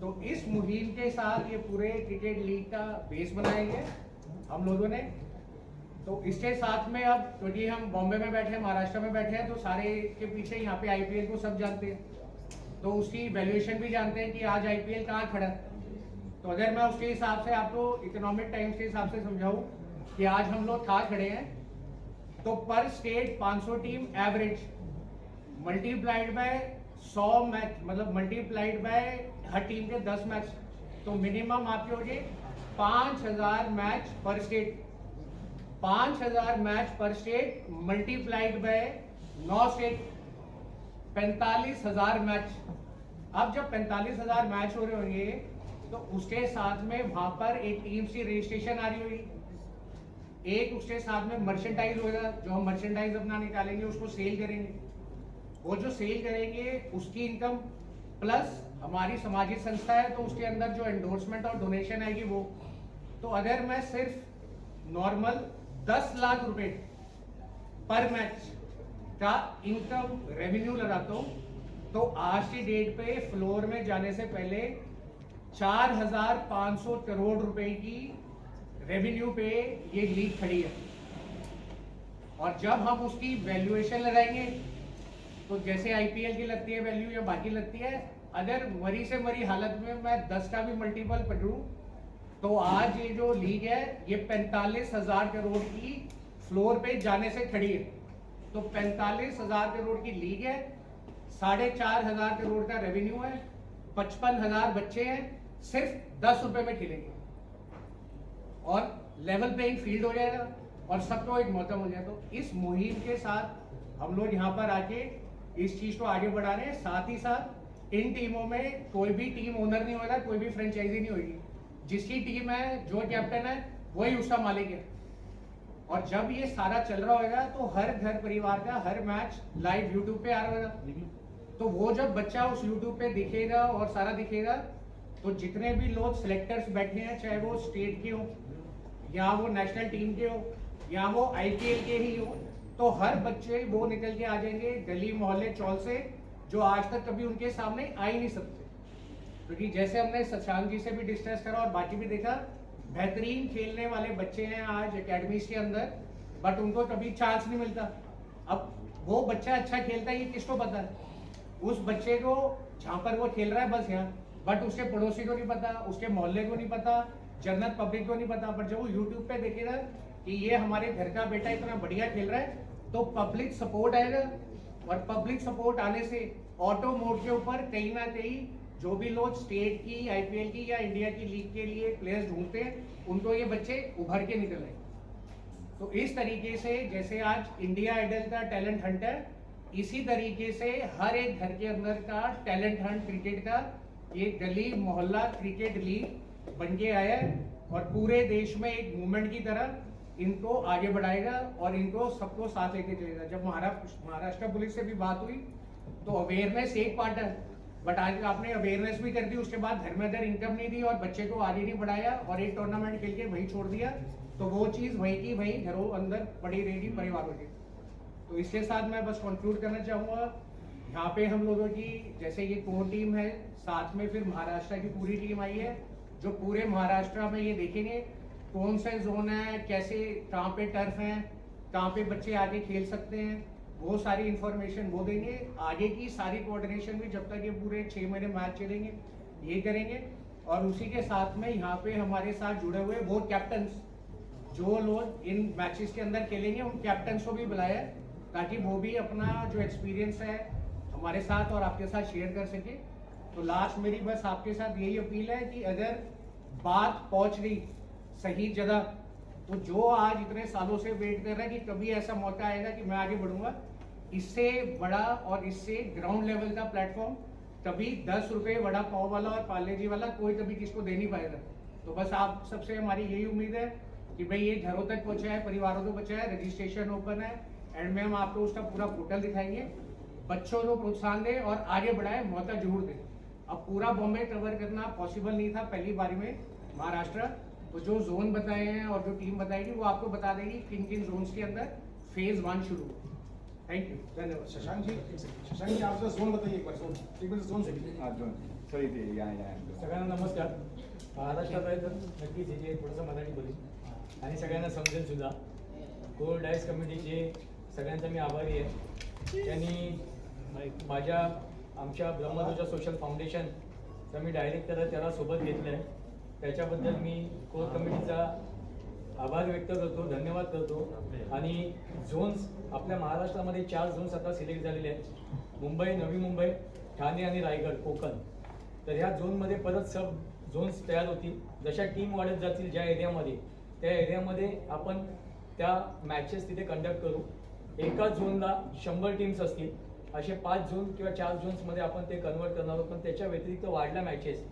G: तो इस मुहिम के साथ ये पूरे क्रिकेट लीग का बेस बनाएंगे हम लोगों ने। तो इसके साथ में अब क्योंकि हम बॉम्बे में बैठे हैं, महाराष्ट्र में बैठे हैं, तो सारे के पीछे यहाँ पे आईपीएल को सब जानते हैं, तो उसकी वैल्यूएशन भी जानते हैं कि आज आईपीएल कहाँ खड़ा है। तो अगर मैं उसके हिसाब से आपको इकोनॉमिक टाइम्स के हिसाब से समझाऊं कि आज हम लोग था खड़े हैं, तो पर state 500 team average multiplied by 100 match, मतलब मल्टीप्लाइड बाय हर टीम के 10 मैच, तो मिनिमम आपके हो गए 5000 मैच पर स्टेट। 5000 मैच पर state multiplied by 9 state, 45,000 match. अब जब 45,000 मैच हो रहे होंगे तो उसके साथ में वहां पर एक टीम की रजिस्ट्रेशन आ रही होगी, एक उसके साथ में मर्चेंडाइज होगा, जो हम मर्चेंडाइज अपना निकालेंगे उसको सेल करेंगे, वो जो सेल करेंगे उसकी इनकम प्लस हमारी सामाजिक संस्था है तो उसके अंदर जो एंडोर्समेंट और डोनेशन आएगी वो। तो अगर मैं सिर्फ नॉर्मल 10 लाख रुपए पर मैच का इनकम रेवेन्यू लगाता हूं तो आज की डेट पे फ्लोर में जाने से पहले 4,500 करोड़ रुपए की रेवेन्यू पे ये लीग खड़ी है। और जब हम उसकी वैल्यूएशन लगाएंगे तो जैसे आईपीएल की लगती है वैल्यू या बाकी लगती है, अगर मरी से मरी हालत में मैं 10 का भी मल्टीपल पकड़ूं तो आज ये जो लीग है ये 45,000 करोड़ की फ्लोर पे जाने से खड़ी है। तो 45,000 करोड़ की लीग है, 4,500 करोड़ का रेवेन्यू है, 55,000 बच्चे हैं, सिर्फ 10 रुपए में खेलेंगे और लेवल प्लेइंग फील्ड हो जाएगा और सबको एक मौका मिल जाएगा। तो इस मुहिम के साथ हम लोग यहाँ पर आके इस चीज को आगे बढ़ा रहे हैं। साथ ही साथ इन टीमों में कोई भी टीम ओनर नहीं होगा, कोई भी फ्रेंचाइजी नहीं होगी। जिसकी टीम है, जो कैप्टन है वही उसका मालिक है। और जब ये सारा चल रहा होगा तो हर घर परिवार का हर मैच लाइव यूट्यूब पे आ रहा होगा। तो वो जब बच्चा उस यूट्यूब पे दिखेगा और सारा दिखेगा तो जितने भी लोग सिलेक्टर्स बैठे हैं, चाहे वो स्टेट के हो या वो नेशनल टीम के हो या वो आईपीएल के ही हो, तो हर बच्चे वो निकल के आ जाएंगे गली मोहल्ले चौल से, जो आज तक कभी उनके सामने आ ही नहीं सकते। क्योंकि जैसे हमने शशांक जी से भी डिस्कस करा और बाकी भी देखा, बेहतरीन खेलने वाले बच्चे हैं आज एकेडमीज के अंदर, बट उनको कभी चांस नहीं मिलता। अब वो बच्चा अच्छा खेलता है ये किसको पता है? उस बच्चे को जहाँ पर वो खेल रहा है बस यहाँ, बट उसके पड़ोसी को नहीं पता, उसके मोहल्ले को नहीं पता, जनरल पब्लिक को नहीं पता। पर जब वो यूट्यूब पे देखेगा कि ये हमारे घर का बेटा इतना बढ़िया खेल रहा है तो पब्लिक सपोर्ट आएगा। और पब्लिक सपोर्ट आने से ऑटो मोड के ऊपर कहीं ना कहीं जो भी लोग स्टेट की, आईपीएल की या इंडिया की लीग के लिए प्लेयर्स ढूंढते हैं उनको ये बच्चे उभर के निकल आए। तो इस तरीके से जैसे आज इंडिया आइडल का टैलेंट हंट है, इसी तरीके से हर एक घर के अंदर का टैलेंट हंट क्रिकेट का ये गली मोहल्ला क्रिकेट लीग बन के आया है और पूरे देश में एक मूवमेंट की तरह इनको आगे बढ़ाएगा और इनको सबको साथ लेके चलेगा। जब महाराष्ट्र पुलिस से भी बात हुई तो अवेयरनेस एक पार्ट है, बट आज आपने अवेयरनेस भी कर दी, उसके बाद धर्मेंद्र इनकम नहीं दी और बच्चे को आगे नहीं बढ़ाया और एक टूर्नामेंट खेल के वही छोड़ दिया, तो वो चीज वही की वही घरों अंदर पड़ी रहेगी परिवारों के। तो इसके साथ मैं बस कंक्लूड करना चाहूँगा, यहाँ पे हम लोगों की जैसे ये कोर टीम है, साथ में फिर महाराष्ट्र की पूरी टीम आई है, जो पूरे महाराष्ट्र में ये देखेंगे कौन सा जोन है, कैसे कहाँ पे टर्फ है, कहाँ पे बच्चे आगे खेल सकते हैं, वो सारी इंफॉर्मेशन वो देंगे। आगे की सारी कोऑर्डिनेशन भी जब तक ये पूरे 6 महीने मैच चलेंगे ये करेंगे। और उसी के साथ में यहाँ पे हमारे साथ जुड़े हुए वो कैप्टन्स जो लोग इन मैचेस के अंदर खेलेंगे उन कैप्टन्स को भी बुलाया ताकि वो भी अपना जो एक्सपीरियंस है हमारे साथ और आपके साथ शेयर कर सके। तो लास्ट मेरी बस आपके साथ यही अपील है कि अगर बात पहुंच गई सही जगह तो जो आज इतने सालों से वेट कर रहा है कि कभी ऐसा मौका आएगा कि मैं आगे बढ़ूंगा, इससे बड़ा और इससे ग्राउंड लेवल का प्लेटफॉर्म कभी 10 रुपए वड़ा पाव वाला और पार्ले जी वाला कोई कभी किसको दे नहीं पाएगा। तो बस आप सबसे हमारी यही उम्मीद है कि भाई ये घरों तक पहुंचा है, परिवारों को बचा है, रजिस्ट्रेशन ओपन है, एंड में हम आपको उसका पूरा पोर्टल दिखाएंगे। बच्चों को प्रोत्साहन दें और आगे बढ़ाएं, मौका जरूर दें। अब पूरा बॉम्बे कवर करना पॉसिबल नहीं था पहली बारी में महाराष्ट्र, तो जो जोन बताए हैं और जो टीम बताएगी वो आपको बता देगी किन किन जोन्स के अंदर फेज 1 शुरू हो। थैंक यू, धन्यवाद।
D: शशांक जी आप जोन बताइए एक बार जोन से।
B: सॉरी ते या
C: सगळ्यांना नमस्कार. महाराष्ट्रात आहे तर नक्कीच हे थोडंसं मराठी बोलेन आणि सगळ्यांना समजेल सुद्धा. कोर डायस कमिटीचे सगळ्यांचा मी आभारी आहे. त्यांनी आमच्या ब्रह्मध्वजा सोशल फाउंडेशनचा मी डायरेक्टर आहे त्याला सोबत घेतलं आहे त्याच्याबद्दल मी कोर कमिटीचा आभार व्यक्त करतो, धन्यवाद करतो. आणि झोन्स आपल्या महाराष्ट्रामध्ये 4 झोन्स आता सिलेक्ट झालेले आहेत, मुंबई, नवी मुंबई, ठाणे आणि रायगड, कोकण. तर ह्या झोनमध्ये परत सब झोन्स तयार होतील. जशा टीम वाढत जातील ज्या एरियामध्ये, त्या एरियामध्ये आपण त्या मॅचेस तिथे कंडक्ट करू. एका झोनला 100 टीम्स असतील, असे 5 झोन किंवा 4 झोन्समध्ये आपण ते कन्वर्ट करणार आहोत. पण त्याच्या व्यतिरिक्त वाढल्या मॅचेस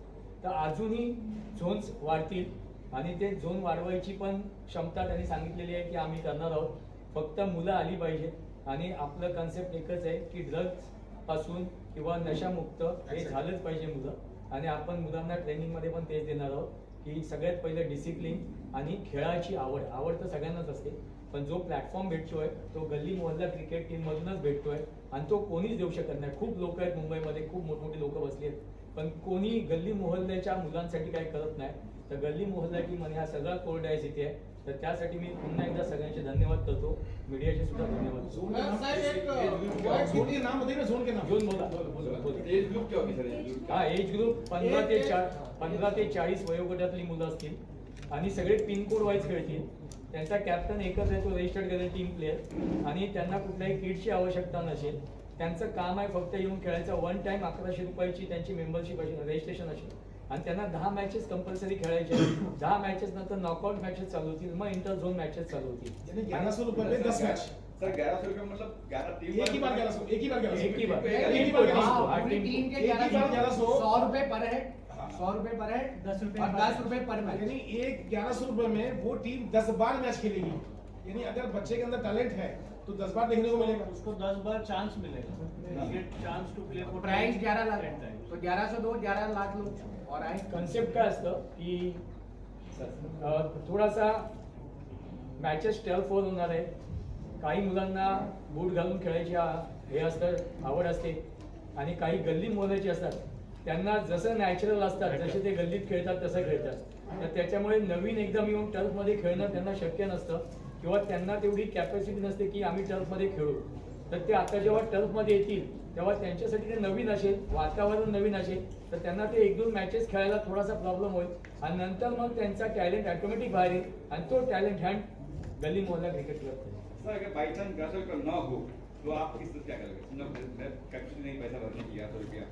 C: तर अजूनही झोन्स वाढतील आणि ते झोन वाढवायची पण क्षमता त्यांनी सांगितलेली आहे की आम्ही करणार आहोत. फक्त मुलं आली पाहिजे आणि आपलं कन्सेप्ट एकच आहे की ड्रग्स पासून किंवा नशामुक्त हे झालंच पाहिजे मुलं. आणि आपण मुलांना ट्रेनिंगमध्ये पण तेच देणार आहोत की सगळ्यात पहिलं डिसिप्लिन आणि खेळाची आवड. आवड तर सगळ्यांनाच असते, पण जो प्लॅटफॉर्म भेटतोय तो गल्ली मोहल्ला क्रिकेट टीम मधूनच भेटतोय आणि तो कोणीच देऊ शकत नाही. खूप लोक आहेत मुंबईमध्ये, खूप मोठमोठी लोक बसली आहेत, पण कोणी गल्ली मोहल्ल्याच्या मुलांसाठी काही करत नाही. तर गल्ली मोहल्ला टीम आणि हा सगळा कोर डायस इथे आहे. तर त्यासाठी मी पुन्हा एकदा सगळ्यांचे धन्यवाद करतो, मीडियाचे सुद्धा धन्यवाद.
D: झोन के नाम बताइए ना, झोन के नाम.
C: झोन बोला.
B: एज ग्रुप क्या होगी सर? एज ग्रुप
C: हा एज ग्रुप 15 ते 40 वयोगटातली मुलं असतील आणि सगळे पिनकोड वाईज खेळतील. त्यांचा कॅप्टन एकच आहे, तो रजिस्टर्ड करेल टीम प्लेअर आणि त्यांना कुठल्याही किटची आवश्यकता नसेल. त्यांचं काम आहे फक्त येऊन खेळायचं. 1 टाइम 1100 रुपयाची त्यांची मेंबरशिप असेल, रजिस्ट्रेशन असेल आणि त्यांना 10 मॅचेस कंपल्सरी खेळायचे. 10 मॅचेस नंतर नॉकआउट मॅचेस चालू होतील, मग इंटर झोन मॅचेस चालू होतील.
D: यानी 1100 रुपए में 10 मैच.
B: सर 1100 रुपये मतलब 11 टीम
D: एक ही बार 1100, एक ही बार 1100.
C: एक ही बार.
D: एक ही बार 1100.
C: हाँ,
G: पूरी टीम के
D: एक ही बार 1100.
G: 100 रुपए पर हेड, 100 रुपए पर हेड,
A: 10 रुपए
G: और 10 रुपए पर मैच.
D: यानी एक 1100 रुपए में वो टीम 10 बार मैच खेलेगी. यानी अगर बच्चे के अंदर टैलेंट है तो 10 बार देखने को मिलेगा.
H: उसको 10 बार चांस मिलेगा. Chance to play for
G: prize 11 lakh है, तो 1100 दो 11 लाख लोग और आए.
C: कन्सेप्ट काय असतं की थोडासा मॅचेस टफ होणार आहे. काही मुलांना बूट घालून खेळायची हे असतं, आवड असते आणि काही गल्ली मोहल्ल्याची असतात. त्यांना जसं नॅचरल असतात, जसे ते गल्लीत खेळतात तसं खेळतात. तर त्याच्यामुळे नवीन एकदम येऊन टर्फमध्ये खेळणं त्यांना शक्य नसतं किंवा त्यांना तेवढी कॅपॅसिटी नसते की आम्ही टर्फमध्ये खेळू. तर ते आता जेव्हा टर्फमध्ये येतील तेव्हा त्यांच्यासाठी ते नवीन असेल, वातावरण नवीन असेल, तर त्यांना ते 1-2 मॅचेस खेळायला थोडासा प्रॉब्लेम होईल आणि नंतर मग त्यांचा टॅलेंट ऑटोमॅटिक बाहेर येईल आणि तो टॅलेंट हँड गली मोहल्ला क्रिकेट क्लब.
B: सर अगर बाई चांस 1100 रुपये ना हो तो आप किस तरह क्या करेंगे? कैप्टन नहीं पैसा भरने की 1100 रुपया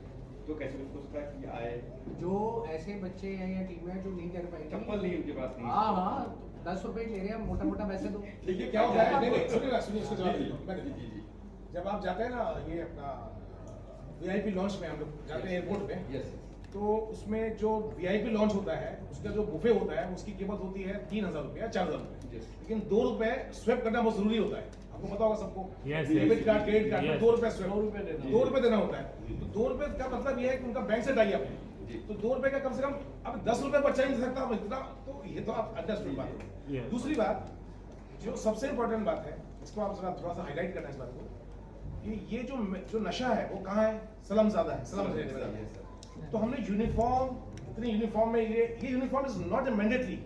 B: तो कैसे उसको सकता है कि आए?
G: जो ऐसे बच्चे हैं या टीमें हैं जो नहीं कर पाएंगे,
B: चप्पल नहीं उनके पास नहीं.
G: हाँ हाँ 10 रुपए ले रहे हैं, मोटा मोटा पैसे दो.
D: देखिए क्या होता है, नहीं सुनिए इसका जवाब दीजिए. जब आप जाते हैं ना ये अपना VIP लॉन्च में, हम लोग जाते हैं एयरपोर्ट पे,
B: यस
D: तो उसमें जो VIP लॉन्च होता है उसका जो बुफे होता है उसकी कीमत होती है 3000 रुपये या 4000 रुपये.
B: Yes.
D: लेकिन 2 रुपए स्वेप करना बहुत जरूरी होता है. आपको पता होगा सबको.
C: Yes,
D: debit
C: yes.
D: Card, credit card में
C: Yes.
D: 2 रुपए स्वेप,
H: 2 रुपए देना.
D: 2 रुपए देना होता है. तो 2 रुपए का मतलब ये है कि उनका बैंक से टाई अप है.
B: जी.
D: तो 2 रुपए का कम से कम, अब 10 रुपए बच्चा ही नहीं दे सकता, अब इतना तो ये तो आप अंडरस्टूड बात है.
C: Yes.
D: दूसरी बात जो सबसे इम्पोर्टेंट बात है, इसको आप जरा थोड़ा सा हाईलाइट करना इस बात को, कि ये जो नशा है वो कहाँ है? स्लम ज्यादा है, स्लम
B: Yes, sir.
D: तो हमने यूनिफॉर्म, इतनी यूनिफॉर्म में ये uniform is not a mandatory.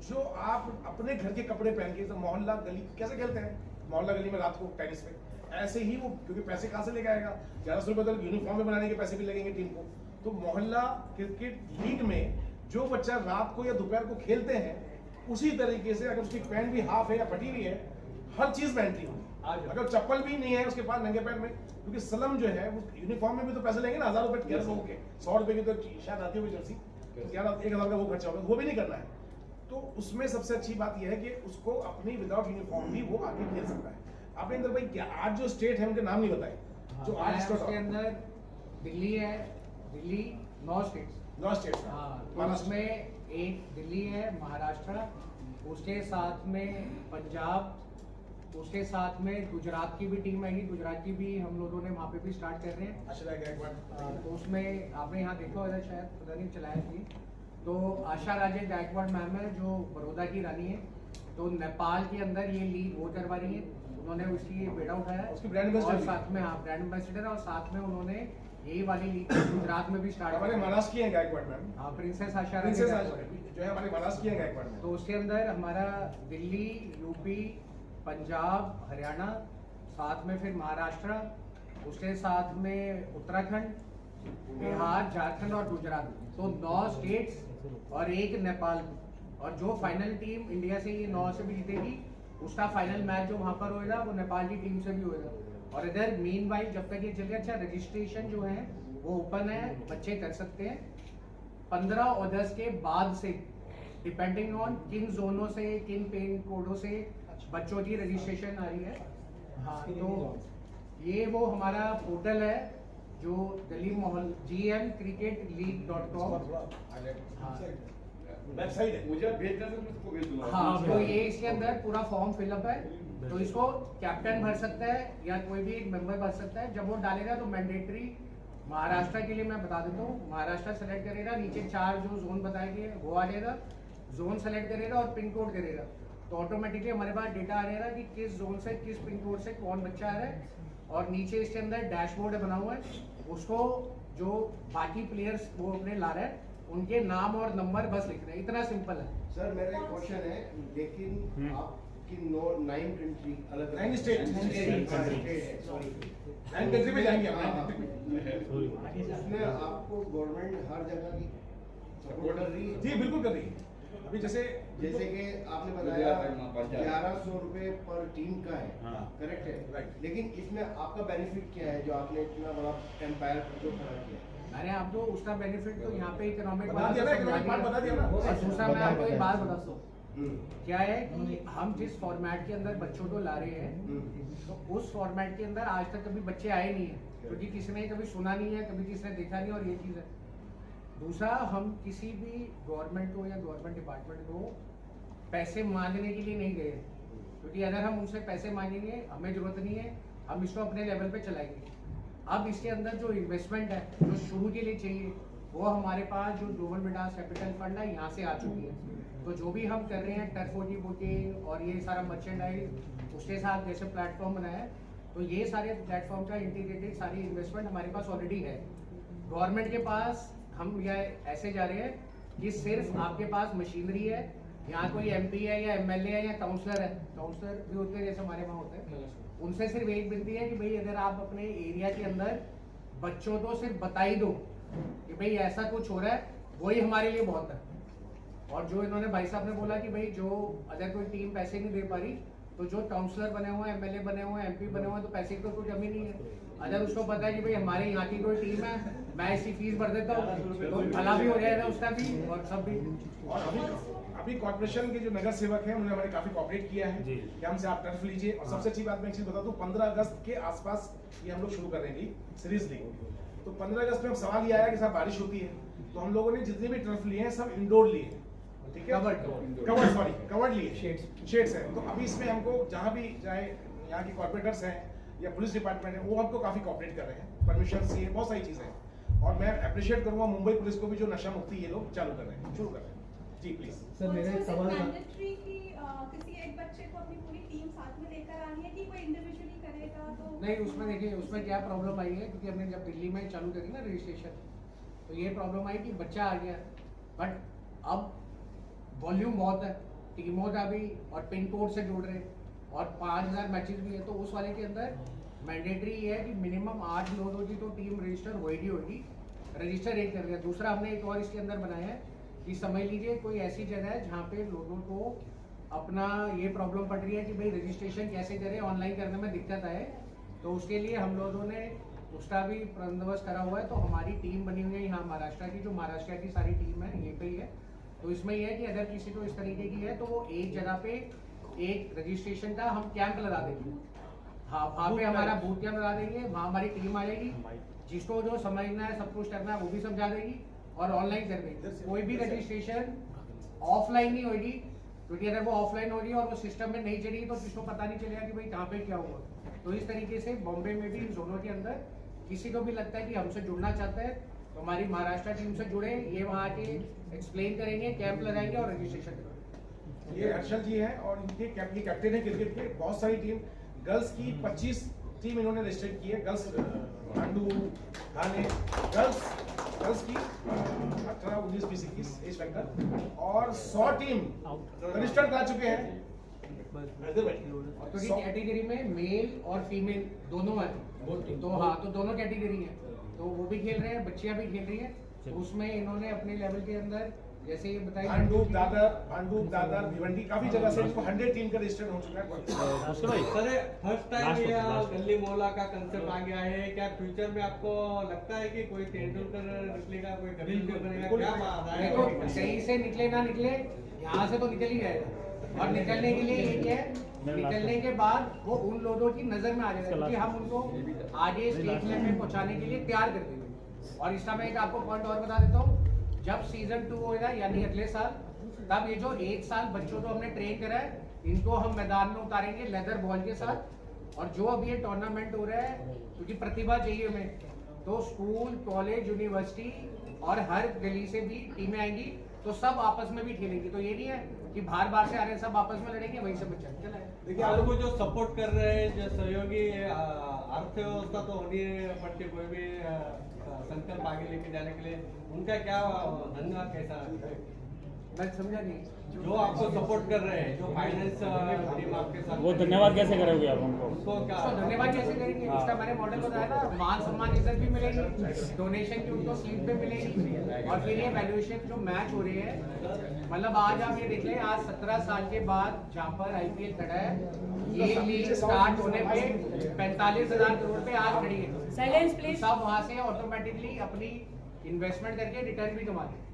D: जो आप अपने घर के कपड़े पहन के मोहल्ला गली कैसे खेलते हैं, मोहल्ला गली में रात को टेनिस पे, ऐसे ही वो, क्योंकि पैसे कहाँ से लेके आएगा? 1100 रुपए तो यूनिफॉर्म में बनाने के पैसे भी लगेंगे टीम को. तो मोहल्ला क्रिकेट लीग में जो बच्चा रात को या दोपहर को खेलते हैं, उसी तरीके से अगर उसकी पैंट भी हाफ है या फटी हुई है, हर चीज पहनती होगी. अगर चप्पल भी नहीं है उसके पास नंगे पैर में, क्योंकि सलम जो है वो यूनिफॉर्म में भी तो पैसे लेंगे ना, 1000 रुपए 1100 के 100 रुपए की तो शायद आती होगी जर्सी, 1000 का वो खर्चा होगा, वो भी नहीं करना है. तो उसमें सबसे अच्छी बात यह है कि उसको अपनी विदाउट यूनिफॉर्म भी वो आगे खेल सकता है. आपने इंदर भाई आज जो स्टेट है उनके नाम नहीं बताए, जो आज
G: उसके अंदर दिल्ली है, दिल्ली 9 स्टेट्स.
D: 9 स्टेट्स.
G: हाँ, तो उसमें एक दिल्ली है, महाराष्ट्र, उसके साथ में पंजाब, उसके साथ में गुजरात की भी टीम आएगी. गुजरात की भी हम लोगों ने वहाँ पे भी स्टार्ट कर रहे हैं.
D: आशा एक बार
G: तो उसमें आपने यहाँ देखा होगा शायद, पता नहीं चलाया थी. तो आशा राजे गायकवाड़ मैम है जो बड़ौदा की रानी है. तो नेपाल के अंदर ये लीग वो करवा रही है, उन्होंने उसकी बेड़ा उठाया है.
D: उसकी ब्रांड एम्बेसडर
G: और
D: भी।
G: साथ में हाँ ब्रांड एम्बेसडर है, और साथ में उन्होंने यही वाली लीग गुजरात में भी स्टार्ट
D: हमारे महाराष्ट्र की है गायकवाड़ मैम,
G: हाँ प्रिंसेस आशा राजे
D: प्रिंसेस
G: गायकवाड़.
D: जो है हमारे महाराष्ट्र की है गायकवाड़ मैम.
G: तो उसके अंदर हमारा दिल्ली, यूपी, पंजाब, हरियाणा, साथ में फिर महाराष्ट्र, उसके साथ में उत्तराखंड, बिहार, झारखंड और गुजरात, तो 9 स्टेट्स और 1 नेपाल। और जो फाइनल टीम इंडिया से ये 9 से भी जीतेगी, उसका फाइनल मैच जो वहाँ पर होएगा वो नेपाल की टीम से भी होएगा। और इधर मीनवाइल जब तक ये चल रहा है, अच्छा रजिस्ट्रेशन जो है वो ओपन है, बच्चे कर सकते हैं। 15 अगस्त के बाद से डिपेंडिंग ऑन किन जोनों से, किन पिन कोडों से बच्चों की रजिस्ट्रेशन आ रही है। हाँ, तो ये वो हमारा पोर्टल है जो गली मोहल gmcricketleague.com।
D: वेबसाइट है।
B: मुझे भेजना तो मैं उसको भेज दूंगा।
G: हाँ, तो ये इसके अंदर पूरा फॉर्म फिलअप है, तो इसको कैप्टन भर सकता है या कोई भी मेंबर भर सकता है। जब वो डालेगा तो मैंडेटरी महाराष्ट्र के लिए मैं बता देता हूँ, महाराष्ट्र सेलेक्ट करेगा, नीचे 4 जो जोन बताए गए वो आ जाएगा, जोन सेलेक्ट करेगा और पिन कोड करेगा, तो ऑटोमेटिकली हमारे पास डेटा आ जाएगा कि किस जोन से किस पिन कोड से कौन बच्चा आ रहा है। और नीचे इसके अंदर डैशबोर्ड बना हुआ है, उसको जो बाकी प्लेयर्स वो अपने ला रहे हैं उनके नाम और नंबर बस लिख रहे हैं, इतना सिंपल है।
I: सर मेरा एक क्वेश्चन है, लेकिन आपकी 9 कंट्री अलग
D: 9 स्टेट
I: सॉरी
D: 9 कंट्री में जाएंगे हम।
I: इसमें आपको गवर्नमेंट हर जगह की सपोर्ट कर रही है?
D: जी बिल्कुल कर रही है। अभी जैसे
I: कि आपने बताया 1100 रुपए पर टीम का है, करेक्ट है,
D: राइट।
I: लेकिन इसमें आपका बेनिफिट क्या है जो आपने इतना बड़ा एम्पायर जो खड़ा किया?
G: मैंने आपको उसका बेनिफिट तो यहाँ पे इकोनॉमिक
D: बता दिया ना, इकोनॉमिक पार्ट बता दिया ना।
G: और दूसरा मैं आपको एक बात बताता हूँ, क्या है कि हम जिस फॉर्मेट के अंदर बच्चों को ला रहे हैं, तो उस फॉर्मेट के अंदर आज तक कभी बच्चे आए नहीं है, क्योंकि किसी ने कभी सुना नहीं है, कभी किसी ने देखा नहीं, और ये चीज़ है। दूसरा, हम किसी भी गवर्नमेंट को या गवर्नमेंट डिपार्टमेंट को पैसे मांगने के लिए नहीं गए, क्योंकि अगर हम उनसे पैसे मांगेंगे हमें जरूरत नहीं है, हम इसको अपने लेवल पे चलाएंगे। अब इसके अंदर जो इन्वेस्टमेंट है जो शुरू के लिए चाहिए, वो हमारे पास जो ग्लोबल मिडास कैपिटल फंड है यहाँ से आ चुकी है। तो जो भी हम कर रहे हैं टर्फ की बुकिंग और ये सारा मर्चेंडाइज, उसके साथ जैसे प्लेटफॉर्म बनाया है, तो ये सारे प्लेटफॉर्म का इंटीग्रेटेड सारी इन्वेस्टमेंट हमारे पास ऑलरेडी है। गवर्नमेंट के पास हम यह ऐसे जा रहे हैं कि सिर्फ आपके पास मशीनरी है, यहाँ कोई MP है या MLA है या काउंसलर है, काउंसलर भी होते हैं जैसे हमारे वहाँ होते हैं, उनसे सिर्फ एक विनती है कि भाई अगर आप अपने एरिया के अंदर बच्चों को सिर्फ बता ही दो कि भाई ऐसा कुछ हो रहा है, वही हमारे लिए बहुत है। और जो इन्होंने भाई साहब ने बोला कि भाई जो अगर कोई टीम पैसे नहीं दे पा रही, तो जो काउंसलर बने हुए हैं, MLA बने हुए हैं, MP बने हुए हैं, तो पैसे की तो कोई कमी नहीं है। अगर उसको पता है कि भाई हमारे यहाँ की कोई टीम है, मैं इसकी फीस भर देता हूँ, तो भला भी हो जाएगा उसका भी और सब भी।
D: और अभी कॉर्पोरेशन के जो नगर सेवक हैं उन्होंने हमारे काफी कोऑपरेट किया है कि हमसे आप टर्फ लीजिए। और सबसे अच्छी बात मैं एक चीज बता दूं, 15 अगस्त के आसपास ये हम लोग शुरू कर रहे हैं सीरीज लीग। तो 15 अगस्त में हम सवाल ये आया कि साहब बारिश होती है, तो हम लोगों ने जितने भी टर्फ लिए हैं सब इंडोर लिए हैं, ठीक है, कवर्ड लिए, शेड्स हैं। तो अभी इसमें हमको जहाँ भी चाहे यहाँ के कॉर्पोरेटर्स हैं या पुलिस डिपार्टमेंट है, वो हमको काफी कोऑपरेट कर रहे हैं, परमिशन से बहुत सारी चीजें हैं। और मैं अप्रिशिएट करूंगा मुंबई पुलिस को भी जो नशा मुक्ति ये लोग चालू कर रहे हैं, शुरू कर रहे हैं। जी प्लीज
J: सर, मेरा एक सवाल था, किसी एक बच्चे को अपनी पूरी टीम साथ में लेकर आनी है कि कोई इंडिविजुअली करेगा? तो
G: नहीं, उसमें देखिए उसमें क्या प्रॉब्लम आई है, क्योंकि हमने जब दिल्ली में चालू करी ना रजिस्ट्रेशन, तो ये प्रॉब्लम आई कि बच्चा आ गया, बट अब वॉल्यूम बहुत है, टीमों का भी और पिन कोड से जोड़ रहे और 5000 मैचेस भी है, तो उस वाले के अंदर मैंडेटरी ये है कि मिनिमम 8 लोग होगी तो टीम रजिस्टर होगी, रजिस्टर एक कर दिया। दूसरा हमने एक और इसके अंदर बनाया है कि समझ लीजिए कोई ऐसी जगह है जहाँ पे लोगों को अपना ये प्रॉब्लम पड़ रही है कि भाई रजिस्ट्रेशन कैसे करें, ऑनलाइन करने में दिक्कत आए, तो उसके लिए हम लोगों ने उसका भी बंदोबस्त करा हुआ है। तो हमारी टीम बनी हुई है यहाँ महाराष्ट्र की, जो महाराष्ट्र की सारी टीम है ये पे ही है। तो इसमें यह है कि अगर किसी को इस तरीके की है तो वो एक जगह पे एक रजिस्ट्रेशन का हम कैंप लगा देंगे, हाँ वहाँ पे हमारा बूथ कैंप लगा देंगे, वहाँ हमारी टीम आ जाएगी, जिसको जो समझना है सब कुछ करना है वो भी समझा देगी और ऑनलाइन कर देगी। कोई भी रजिस्ट्रेशन ऑफलाइन नहीं होगी, क्योंकि अगर वो ऑफलाइन होगी और वो सिस्टम में नहीं चलेगी तो किसको पता नहीं चलेगा कि भाई कहाँ पे क्या हुआ। तो इस तरीके से बॉम्बे में भी इन जोनों के अंदर किसी को भी लगता है कि हमसे जुड़ना चाहता है तो हमारी महाराष्ट्र टीम से जुड़े, ये वहाँ के एक्सप्लेन करेंगे, कैंप लगाएंगे और रजिस्ट्रेशन करेंगे।
D: ये हर्षल जी हैं और इनके कैप्टन है क्रिकेट के, बहुत सारी टीम गर्ल्स की 25 टीम इन्होंने रजिस्टर की है, गर्ल्स पांडू थाने गर्ल्स की 18, 19, 20, 21 एज फैक्टर, और 100 टीम रजिस्टर्ड करा चुके हैं।
G: तो ये कैटेगरी में मेल और फीमेल दोनों है, तो हाँ तो दोनों कैटेगरी है, तो वो भी खेल रहे हैं, बच्चियां भी खेल रही हैं। तो उसमें इन्होंने अपने लेवल के अंदर जैसे ये बताइए
D: भांडुप दादर भिवंडी काफी जगह से 100 टीम का रजिस्टर्ड हो चुका है।
H: सर फर्स्ट टाइम ये गली मोहल्ला का कंसेप्ट आ गया है, क्या फ्यूचर में आपको लगता है कि कोई तेंदुलकर निकलेगा, कोई कपिल देव बनेगा, क्या बात है?
G: देखो सही से निकले ना निकले, यहाँ से तो निकल ही जाएगा, और निकलने के लिए एक है, निकलने के बाद वो उन लोगों की नजर में आ जाएगा, क्योंकि हम उनको आगे स्टेट लेवल में पहुंचाने के लिए तैयार कर देंगे। और इस समय एक आपको पॉइंट और बता देता हूँ, जब सीजन 2 होगा यानी अगले साल, तब ये जो 1 साल बच्चों को हमने ट्रेन करा है, इनको हम मैदान में उतारेंगे लेदर बॉल के साथ। और जो अभी ये टूर्नामेंट हो रहा है, क्योंकि प्रतिभा चाहिए हमें, तो स्कूल, कॉलेज, यूनिवर्सिटी और हर गली से भी टीमें आएंगी, तो सब आपस में भी खेलेंगी। तो ये नहीं है कि बाहर से आ रहे हैं सब आपस में लड़ेंगे, वहीं से बच्चा चला है।
H: देखिए आप लोग जो सपोर्ट कर रहे हैं, जो सहयोगी अर्थव्यवस्था तो होनी पड़ती है, कोई भी संकल्प आगे लेके जाने के लिए, उनका क्या धंधा कैसा है?
G: मैं समझा नहीं।
H: जो आपको सपोर्ट कर रहे हैं, जो फाइनेंस टीम आपके साथ,
K: वो धन्यवाद कैसे करोगे आप उनको?
H: उसको क्या
G: धन्यवाद कैसे करेंगे? इसका मैंने मॉडल बताया ना, मान सम्मान इज्जत भी मिलेगी, डोनेशन की उनको स्लिप पे मिलेगी, और फिर ये वैल्यूएशन जो मैच हो रहे हैं, मतलब आज आप ये देख लें, आज 17 साल के बाद जहाँ पर IPL खड़ा है, ये लीग स्टार्ट होने पे 45,000 करोड़ पे आज खड़ी है।
L: Silence please.
G: सब वहाँ से ऑटोमेटिकली अपनी इन्वेस्टमेंट करके रिटर्न भी कमा रहे हैं।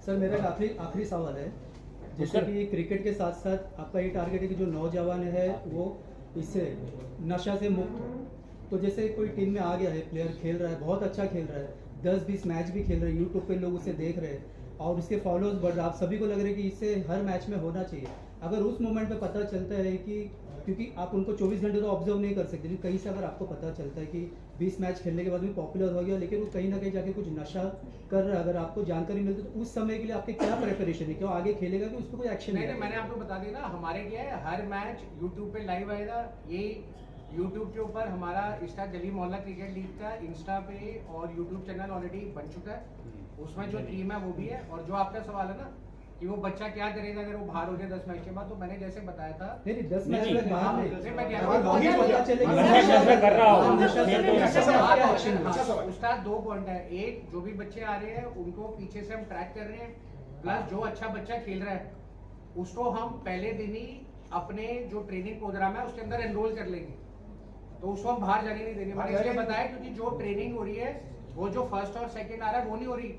M: सर मेरा आखिरी सवाल है, जैसे कि क्रिकेट के साथ साथ आपका ये टारगेट है कि जो नौजवान है वो इससे नशा से मुक्त हो, तो जैसे कोई टीम में आ गया है, प्लेयर खेल रहा है, बहुत अच्छा खेल रहा है, 10-20 मैच भी खेल रहे हैं, यूट्यूब पे लोग उसे देख रहे हैं और उसके फॉलोअर्स बढ़ रहे हैं, आप सभी को लग रहा है कि इससे हर मैच में होना चाहिए। अगर उस मोमेंट पे पता चलता है कि, क्योंकि आप उनको 24 घंटे तो ऑब्जर्व नहीं कर सकते, कहीं से अगर आपको पता चलता है कि 20 मैच खेलने के बाद भी पॉपुलर हो गया, लेकिन वो कहीं ना कहीं जाके कुछ नशा कर रहा है, अगर आपको जानकारी मिलती है तो उस समय के लिए आपके क्या प्रिपरेशन है, क्यों आगे खेलेगा कि उस पर कोई एक्शन
G: नहीं? मैंने आपको बता दिया ना, हमारे क्या है, हर मैच यूट्यूब पे लाइव आएगा। ये यूट्यूब के ऊपर हमारा इंस्टा गली मोहल्ला क्रिकेट लीग का इंस्टा पे और यूट्यूब चैनल ऑलरेडी बन चुका है, उसमें जो टीम है वो भी है। और जो आपका सवाल है ना कि वो बच्चा क्या करेगा अगर वो बाहर हो जाए 10 मैच के बाद, तो मैंने जैसे बताया था,
M: नहीं 10 मैच में बाहर नहीं,
G: उसका 2 पॉइंट है। एक, जो भी बच्चे आ रहे हैं उनको पीछे से हम ट्रैक कर रहे हैं, प्लस जो अच्छा बच्चा खेल रहा है उसको हम पहले दिन ही अपने जो ट्रेनिंग प्रोग्राम है उसके अंदर एनरोल कर लेंगे, तो उसको हम बाहर जाने नहीं देंगे। मैंने इसलिए बताया क्योंकि जो ट्रेनिंग हो रही है वो जो फर्स्ट और सेकंड आ रहा है वो नहीं हो रही,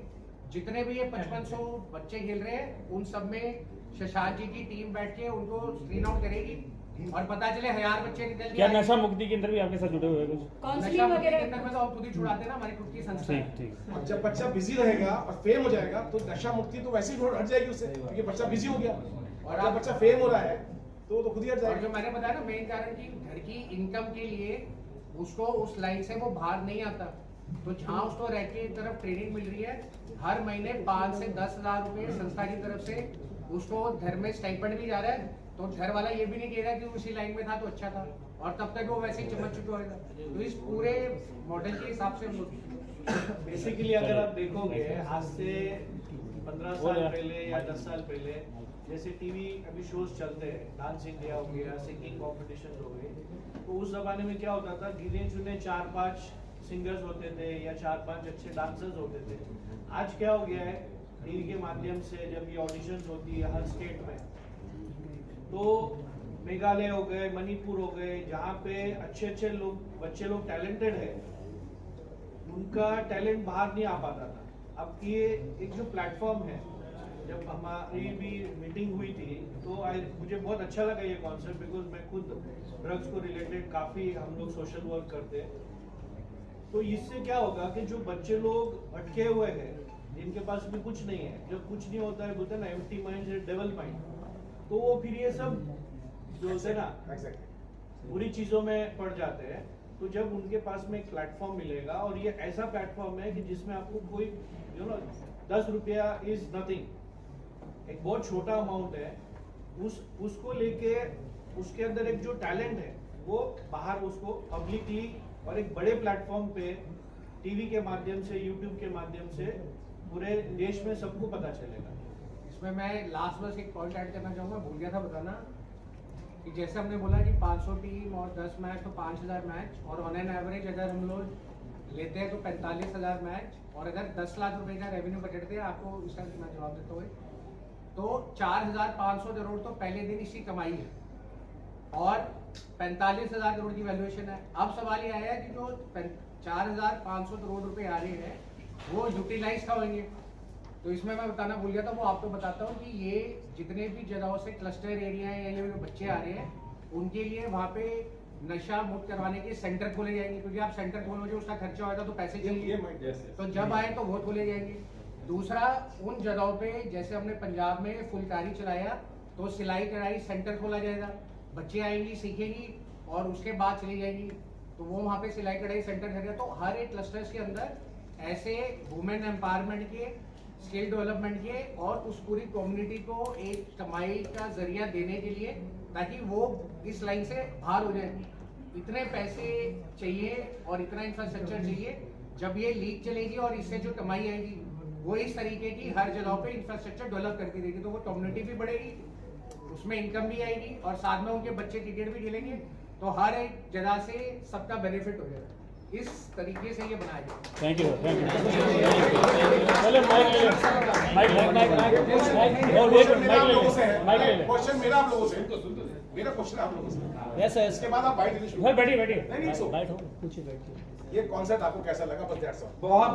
G: जितने भी ये 5500 बच्चे खेल रहे हैं उन सब में शशांक जी की टीम बैठ के उनको स्क्रीन आउट करेगी और पता चले 1000 बच्चे निकल
K: क्या नशा मुक्ति केंद्र भी आपके साथ जुड़े हुए हैं?
G: नशा मुक्ति केंद्र में तो आप खुद ही छुड़ाते हैं ना, हमारी खुद की संस्था है।
D: और जब बच्चा बिजी रहेगा और फेम हो जाएगा तो नशा मुक्ति तो वैसे ही हट जाएगी उससे, क्योंकि बच्चा बिजी हो गया, और जब बच्चा फेम हो रहा है तो खुद ही हट
G: और
D: जाएगा।
G: जो मैंने बताया ना, मेन कारण की घर की इनकम के लिए उसको उस लाइन से वो बाहर नहीं आता, तो जहाँ उसको रह के एक तरफ ट्रेनिंग मिल रही है, हर महीने 5 से 10,000 रुपए संस्था की तरफ से उसको घर में स्टाइपेंड भी जा रहा है, तो घर वाला ये भी नहीं कह रहा कि उसी लाइन में था तो अच्छा था, और तब तक वो वैसे ही चमक चुका होगा। तो इस पूरे मॉडल के हिसाब से हम लोग
H: बेसिकली अगर आप देखोगे आज से 15 साल पहले या 10 साल पहले जैसे टीवी अभी शोज चलते हैं, डांस इंडिया हो गया, सिंगिंग कॉम्पिटिशन हो गए, तो उस जमाने में क्या होता था, गिने चुने 4-5 सिंगर्स होते थे या 4-5 अच्छे डांसर्स होते थे। आज क्या हो गया है, टीवी के माध्यम से जब ये ऑडिशंस होती है हर स्टेट में, तो मेघालय हो गए, मणिपुर हो गए, जहाँ पे अच्छे लोग बच्चे लोग टैलेंटेड है, उनका टैलेंट बाहर नहीं आ पाता था। अब ये एक जो प्लेटफॉर्म है, जब हमारी भी मीटिंग हुई थी तो मुझे बहुत अच्छा लगा ये कॉन्सेप्ट, बिकॉज मैं खुद ड्रग्स को रिलेटेड काफ़ी हम लोग सोशल वर्क करते हैं। तो इससे क्या होगा कि जो बच्चे लोग भटके हुए हैं, जिनके पास भी कुछ नहीं है, जब कुछ नहीं होता है, बोलते हैं ना एम्प्टी माइंड से डेवल माइंड, तो वो फिर ये सब जो होते हैं ना बुरी चीज़ों में पड़ जाते हैं। तो जब उनके पास में एक प्लेटफॉर्म मिलेगा, और ये ऐसा प्लेटफॉर्म है कि जिसमें आपको कोई 10 रुपया इज नथिंग, एक बहुत छोटा अमाउंट है, उसको लेके उसके अंदर एक जो टैलेंट है वो बाहर उसको पब्लिकली और एक बड़े प्लेटफॉर्म पे टीवी के माध्यम से, यूट्यूब के माध्यम से पूरे देश में सबको पता चलेगा।
G: इसमें मैं लास्ट बस एक पॉइंट ऐड करना चाहूँगा, भूल गया था बताना। कि जैसे हमने बोला कि 500 टीम और 10 मैच तो 5000 मैच, और ऑन एन एवरेज अगर हम लोग लेते हैं तो 45,000 मैच, और अगर 10 लाख रुपए का रेवेन्यू बजट है आपको, इसका मैं जवाब देता हूँ, तो 4,500 करोड़ तो पहले दिन इसकी कमाई है और 45,000 करोड़ की वैल्यूएशन है। अब सवाल ये आया कि जो 4,500 करोड़ रुपए आ रहे हैं वो यूटिलाइज कब होंगे। तो इसमें मैं बताना भूल गया था, वो आपको बताता हूँ कि ये जितने भी जगहों से क्लस्टर एरिया है या ये जो बच्चे आ रहे हैं उनके लिए वहाँ पे नशा मुक्त करवाने के सेंटर खोले जाएंगे, क्योंकि आप सेंटर खोलोगे उसका खर्चा होगा तो पैसे चाहिए, तो जब आए तो वो खोले जाएंगे। दूसरा, उन जगहों पे जैसे हमने पंजाब में फुलकारी चलाया तो सिलाई कढ़ाई सेंटर खोला जाएगा, बच्चे आएंगी सीखेंगी और उसके बाद चली जाएंगी, तो वो वहाँ पे सिलाई कढ़ाई सेंटर करेगा। तो हर एक क्लस्टर्स के अंदर ऐसे वुमेन एम्पावरमेंट के, स्किल डेवलपमेंट के और उस पूरी कम्युनिटी को एक कमाई का जरिया देने के लिए, ताकि वो इस लाइन से बाहर हो जाए। इतने पैसे चाहिए और इतना इंफ्रास्ट्रक्चर चाहिए, जब ये लीग चलेगी और इससे जो कमाई आएगी वो इस तरीके की हर जगह पे इंफ्रास्ट्रक्चर डेवलप करके देगी, तो वो कम्युनिटी भी बढ़ेगी, उसमें इनकम भी आएगी और साथ में उनके बच्चे क्रिकेट भी खेलेंगे, तो हर एक जगह से सबका बेनिफिट हो जाएगा। इस तरीके से ये बनाया गया।
K: Thank you, thank you. चलो माइक ले लो, माइक ले लो।
D: क्वेश्चन मेरा आप लोगों से, मेरा क्वेश्चन आप लोगों से।
K: Yes yes.
D: इसके बाद आप बाइट देनी शुरू।
K: बैठिए बैठिए।
D: नहीं,
K: बैठो, पूछिए बैठिए।
D: ये कॉन्सेप्ट आपको कैसा लगा? बस दैट्स ऑल।
B: बहुत